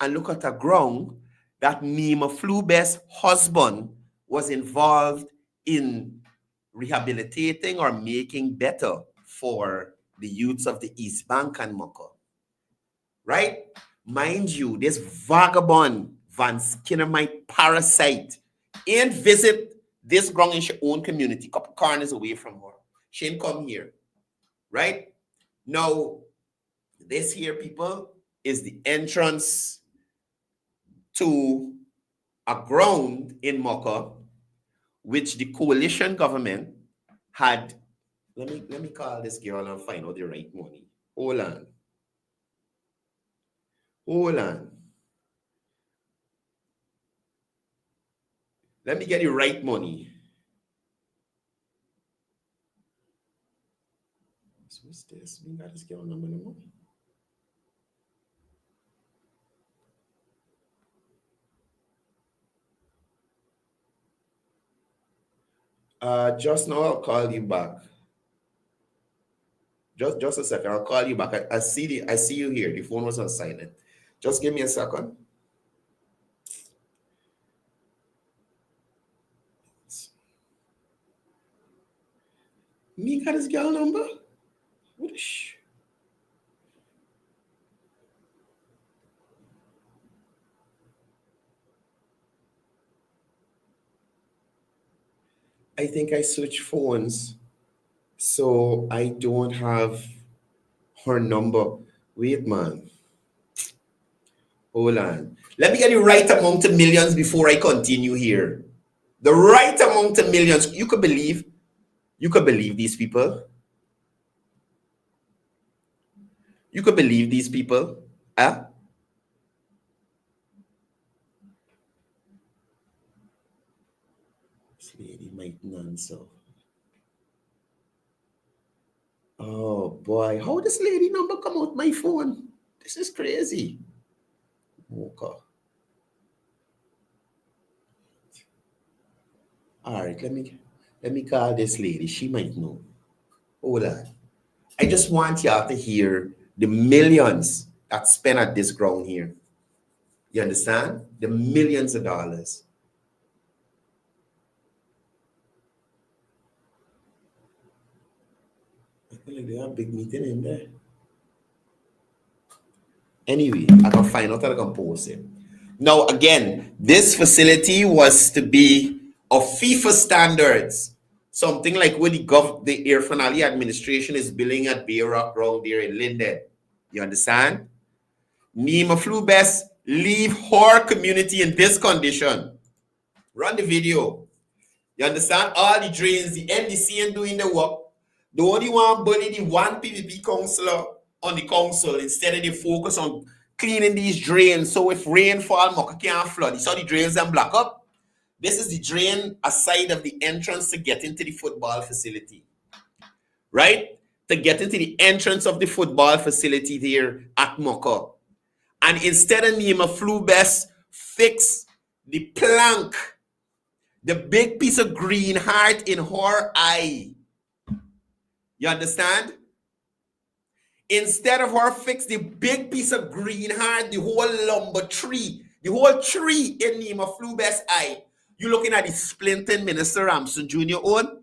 and look at a ground that Nima Flubes' husband was involved in rehabilitating or making better for the youths of the East Bank and Mocha. Right? Mind you, this vagabond, Van Skinnermite parasite ain't visit this ground in her own community, couple corners away from her. She ain't come here. Right? Now, this here, people, is the entrance to a ground in Mocha, which the coalition government had. Let me call this girl and find out the right money. Hold on. Let me get the right money. So what's this? We got this girl number no more. Just now I'll call you back. Just a second. I'll call you back. I see you here. The phone was on silent. Just give me a second. Me got this girl number? Whoosh. I think I switched phones, so I don't have her number. Wait, man. Hold on. Let me get the right amount of millions before I continue here. The right amount of millions. You could believe these people. You could believe these people. Huh? This lady might not answer. Oh boy, how this lady number come out my phone? This is crazy. Okay. All right, let me call this lady. She might know. Hold on. I just want y'all to hear the millions that's spent at this ground here. You understand? The millions of dollars. I feel like they have a big meeting in there. Anyway, I can find out how I can post it. Now, again, this facility was to be of FIFA standards. Something like what the Air Finale administration is building at Bay Rock Ground there in Linden. You understand? Nima Flubes leave her community in this condition. Run the video. You understand? All the drains, the NDC ain't doing the work. The only one bully the one PVP councillor on the council instead of the focus on cleaning these drains. So if rain fall, Mocha can't flood. You saw the drains and block up. This is the drain aside of the entrance to get into the football facility. Right? To get into the entrance of the football facility there at Mocha. And instead of Nima Flubes fix the plank, the big piece of green heart in her eye. You understand? Instead of her fix the big piece of green heart, the whole lumber tree, the whole tree in Nima Flubes' eye, you looking at the splinting Minister Ramson Jr. own?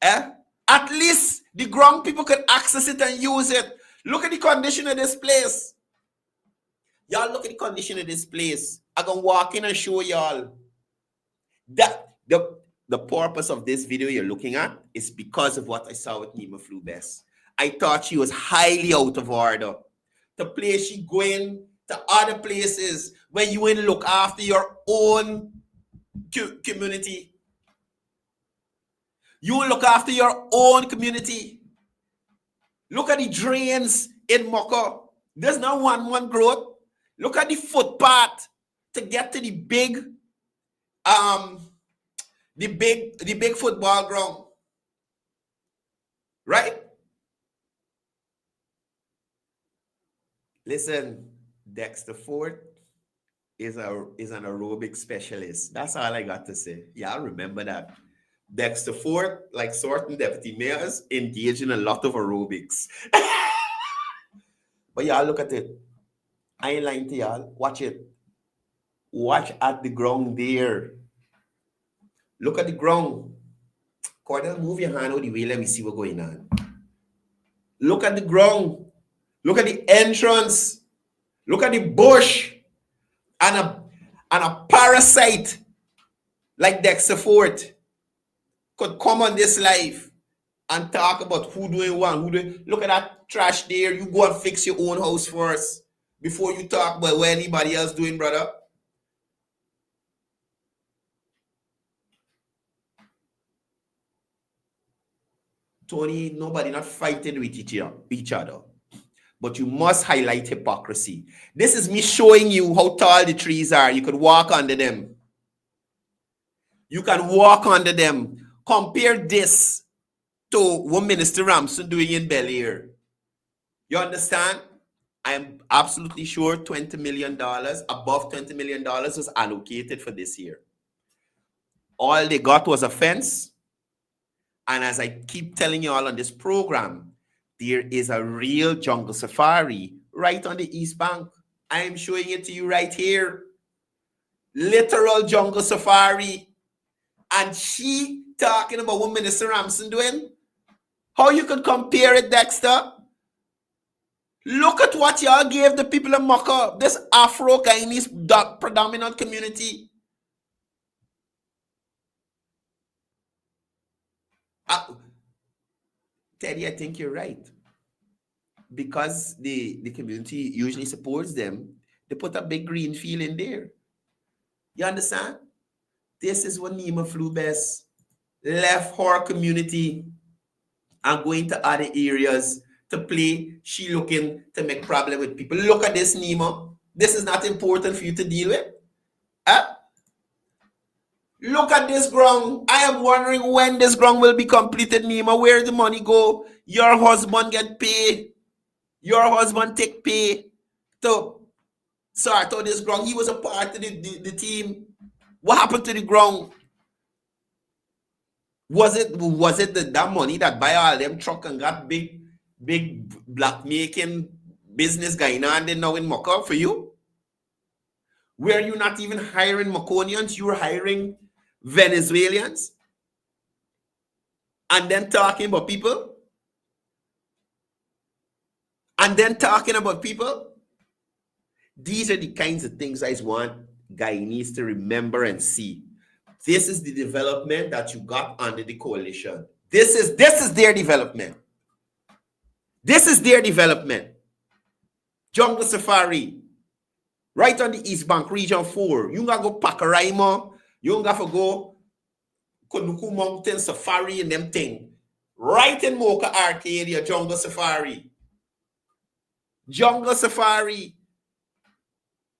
At least the ground people could access it and use it. Look at the condition of this place. Y'all look at the condition of this place. I'm going to walk in and show y'all that the purpose of this video you're looking at is because of what I saw with Nima Flubes. I thought she was highly out of order. The place she going to other places when you ain't look after your own community. You look after your own community. Look at the drains in Moko. There's not one growth. Look at the footpath to get to the big football ground. Right? Listen, Dexter Ford is an aerobic specialist. That's all I got to say. Y'all remember that. Dexter Ford, like certain deputy mayors, engage in a lot of aerobics. But y'all look at it. I ain't lying to y'all. Watch it. Watch at the ground there. Look at the ground. Courdel, move your hand out the way. Let me see what's going on. Look at the ground. Look at the entrance. Look at the bush. And a parasite like Dexter Ford could come on this live and talk about who doing what, who doing. Look at that trash there. You go and fix your own house first before you talk about what anybody else doing, brother. Tony, nobody not fighting with each other. But you must highlight hypocrisy. This is me showing you how tall the trees are. You could walk under them. You can walk under them. Compare this to what Minister Ramson doing in Bel Air. You understand? I am absolutely sure $20 million, above $20 million was allocated for this year. All they got was a fence. And as I keep telling you all on this program, there is a real jungle safari right on the East Bank. I am showing it to you right here. Literal jungle safari. And she talking about what Minister Ramson doing. How you could compare it, Dexter? Look at what y'all gave the people of Maka, this Afro-Guyanese predominant community. Teddy, I think you're right. Because the community usually supports them, they put a big green field in there. You understand? This is what Nima flew best. Left her community and going to other areas to play. She looking to make problem with people. Look at this, Nima. This is not important for you to deal with. Huh? Look at this ground. I am wondering when this ground will be completed, Nima. Where the money go? Your husband get paid. Your husband take pay to sort out this ground. He was a part of the team. What happened to the ground? Was it that money that buy all them truck and got big black making business going on there now in Maka for you? Where you not even hiring Maconians, you were hiring Venezuelans and then talking about people? And then talking about people? These are the kinds of things I want Guyanese to remember and see. This is the development that you got under the coalition. This is their development. This is their development. Jungle Safari. Right on the East Bank, Region 4. You gotta go Pacaraima. You gotta go Kunuku Mountain Safari and them thing. Right in Mocha Arcadia, Jungle Safari. Jungle Safari.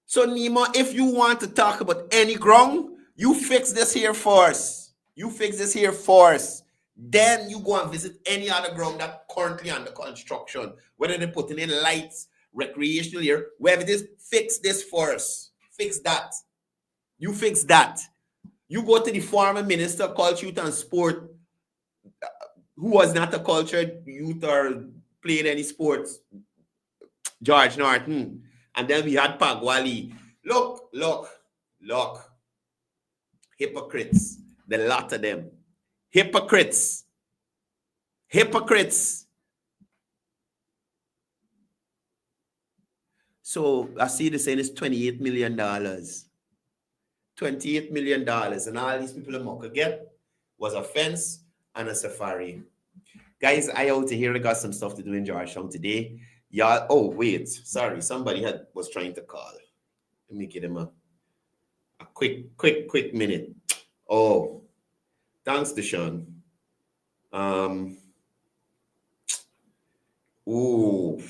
So Nima, if you want to talk about any ground, you fix this here first. You fix this here first. Then you go and visit any other ground that currently under construction. Whether they're putting in lights, recreational here, wherever it is, fix this first. Fix that. You fix that. You go to the former minister, culture, youth, and sport, who was not a cultured youth or played any sports, George Norton. And then we had Pagwali. Look. Hypocrites. The lot of them. Hypocrites. So I see the saying is $28 million. $28 million. And all these people in Mocha get was a fence and a safari. Guys, I out to here. I got some stuff to do in Georgetown today. Yeah. Oh, wait. Sorry. Somebody was trying to call. Let me give him a quick minute. Oh, thanks, Deshaun. Ooh.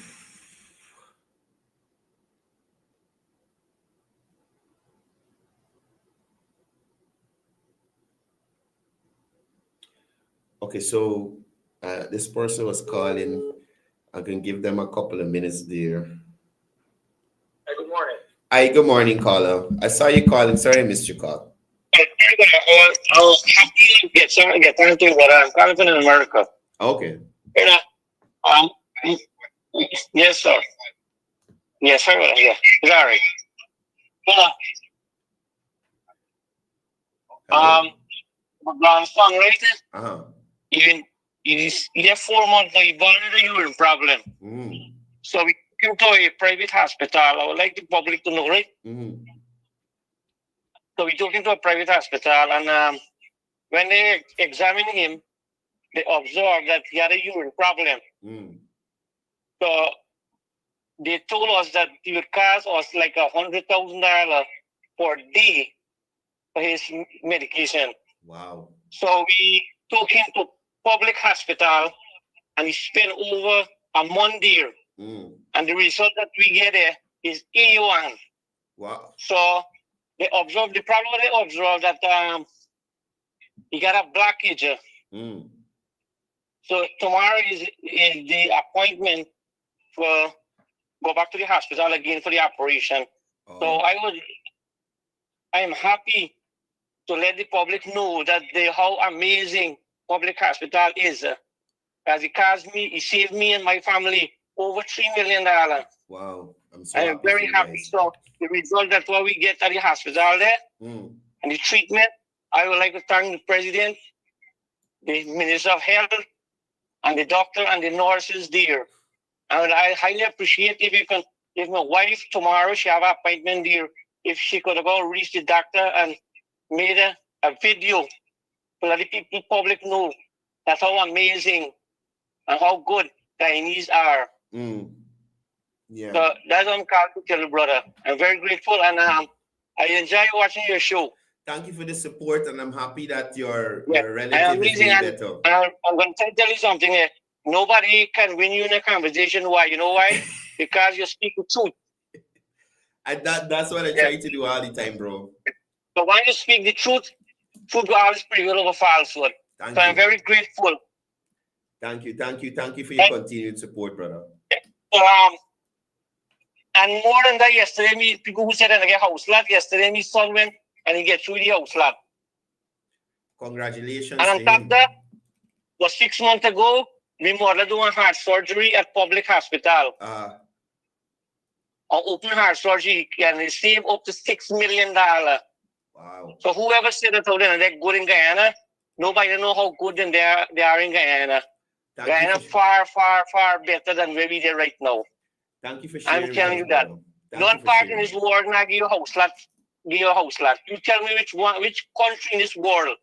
Okay, so this person was calling. I can give them a couple of minutes there. Hey, good morning. Hi, good morning, caller. I saw you calling. Sorry I missed your call. I'll get something, but I'm calling from America. Okay. You know, um, yes, sir. Yes, sir. Yeah, sorry. Hello? Songwriter, Uh-huh. even you 4 months now, you born with a urine problem. Mm. So we took him to a private hospital. I would like the public to know, right? Mm. So we took him to a private hospital, and when they examined him, they observed that he had a urine problem. Mm. So they told us that it would cost us like $100,000 per day for his medication. Wow. So we took him to public hospital, and he spent over a month there. Mm. And the result that we get there is A1. Wow. So they observed the problem. They observed that he got a blockage. Mm. So tomorrow is the appointment for go back to the hospital again for the operation. Oh. So I am happy to let the public know that how amazing public hospital is. As it saved me and my family over $3 million. Wow. I'm so I am very happy. So the result that what we get at the hospital there and the treatment, I would like to thank the president, the Minister of Health, and the doctor and the nurses there. And I highly appreciate if you can, if my wife tomorrow, she have an appointment there, if she could go reach the doctor and made a video to let the people, public know that's how amazing and how good Guyanese are. Mm. Yeah. So that's what I'm calling to tell you, brother. I'm very grateful, and I enjoy watching your show. Thank you for the support, and I'm happy that your relative is amazing, doing better. I'm going to tell you something here. Nobody can win you in a conversation. Why? You know why? Because you speak the truth. And that's what I try to do all the time, bro. So when you speak the truth will always prevail over falsehood. Thank so you. I'm very grateful. Thank you for your continued support, brother. And more than that, yesterday, people who said that I get house lot, yesterday, my son went and he get through the house lot. Congratulations. And on top of that, was 6 months ago, my mother doing heart surgery at public hospital. Or open heart surgery, and they save up to $6 million. Wow. So whoever said that they're good in Guyana, nobody know how good they are in Guyana. Guyana far, far, far better than where we are right now. Thank you for sharing. I'm telling you that. None part in this world now give you a house lot. Give you a house lot. You tell me which country in this world.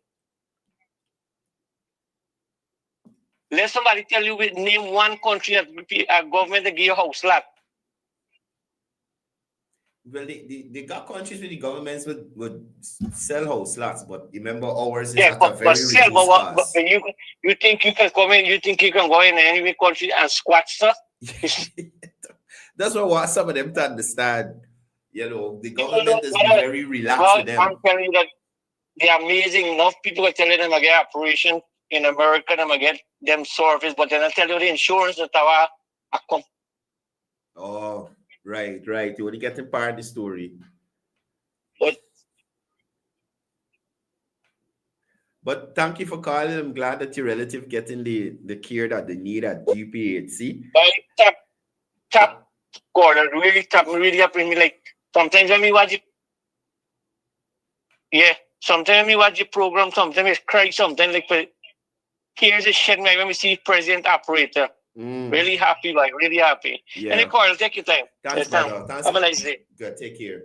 Let somebody tell you name one country that a government that give you a house lot. Well, they got countries where the governments would sell house lots, but remember ours is at a very reduced cost. But you think you can come in? You think you can go in any country and squat stuff? That's what I want some of them to understand. You know, the government is very relaxed with them. I'm telling you that they're amazing. Enough people are telling them I get operation in America, and I get them service, but then I tell you the insurance that I come. Oh, right. You want to get in part of the story. But thank you for calling. I'm glad that your relative getting the care that they need at GPHC. Tap Courdel, really tap me, really up in me. Like sometimes when me watch it, sometimes me watch the program, sometimes I cry, sometimes like tears is shedding when we see President Operator. Really happy, like really happy. Yeah. Any Courdel, take your time. Thanks, brother. Thanks. Have a nice day. Good. Take care.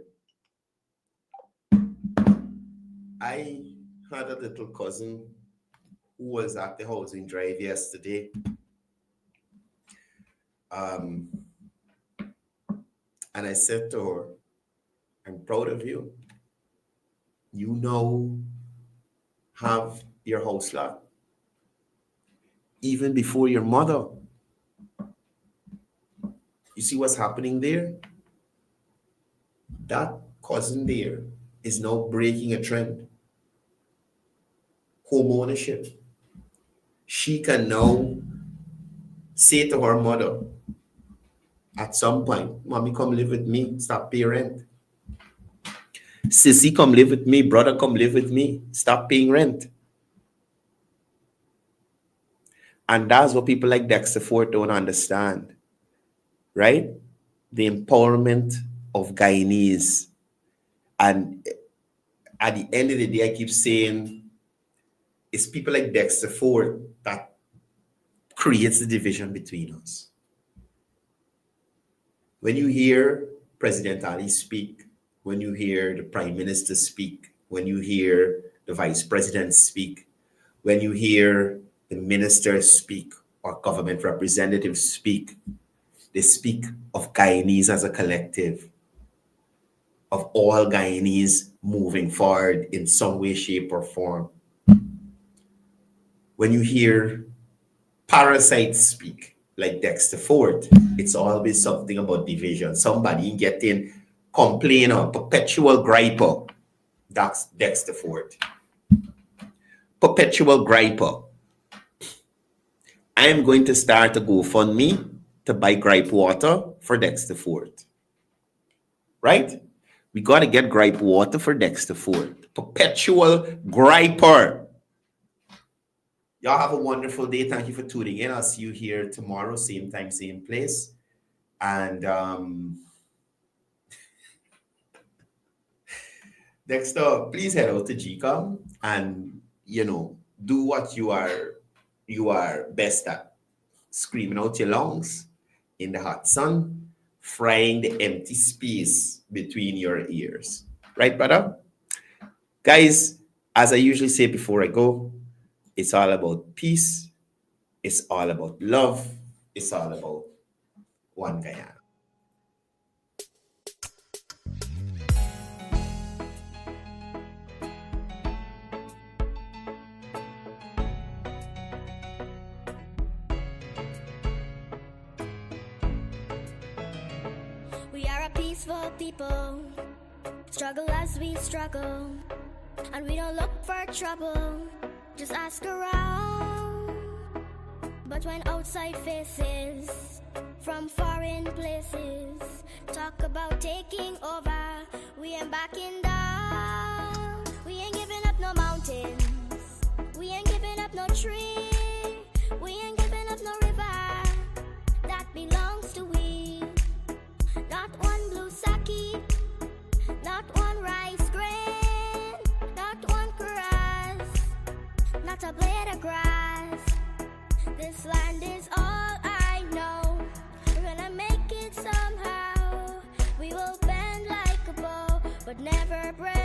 I had a little cousin who was at the housing drive yesterday. And I said to her, I'm proud of you. You now have your house lot. Even before your mother. You see what's happening there? That cousin there is now breaking a trend. Home ownership. She can now say to her mother, at some point, mommy, come live with me, stop paying rent. Sissy, come live with me, brother, come live with me, stop paying rent. And that's what people like Dexter Fort don't understand, right? The empowerment of Guyanese. And at the end of the day, I keep saying, it's people like Dexter Fort that creates the division between us. When you hear President Ali speak, when you hear the Prime Minister speak, when you hear the Vice President speak, when you hear the ministers speak or government representatives speak, they speak of Guyanese as a collective, of all Guyanese moving forward in some way, shape, or form. When you hear parasites speak, like Dexter Fort, it's always something about division. Somebody getting complainer, perpetual griper. That's Dexter Fort. Perpetual griper. I am going to start a GoFundMe to buy gripe water for Dexter Fort. Right? We got to get gripe water for Dexter Fort. Perpetual griper. Y'all have a wonderful day. Thank you for tuning in. I'll see you here tomorrow, same time, same place. And Dexter, please head out to GCOM and, do what you are best at. Screaming out your lungs in the hot sun, frying the empty space between your ears. Right, brother? Guys, as I usually say before I go, it's all about peace. It's all about love. It's all about one Guyana. We are a peaceful people, struggle as we struggle, and we don't look for trouble. Just ask around. But when outside faces from foreign places talk about taking over, we ain't backing down. We ain't giving up no mountains, we ain't giving up no tree, we ain't giving up no river that belongs to we. Not one blue sake, not one rice grain, not one grass, not a blade of grass. This land is all I know. We're gonna make it somehow. We will bend like a bow, but never break.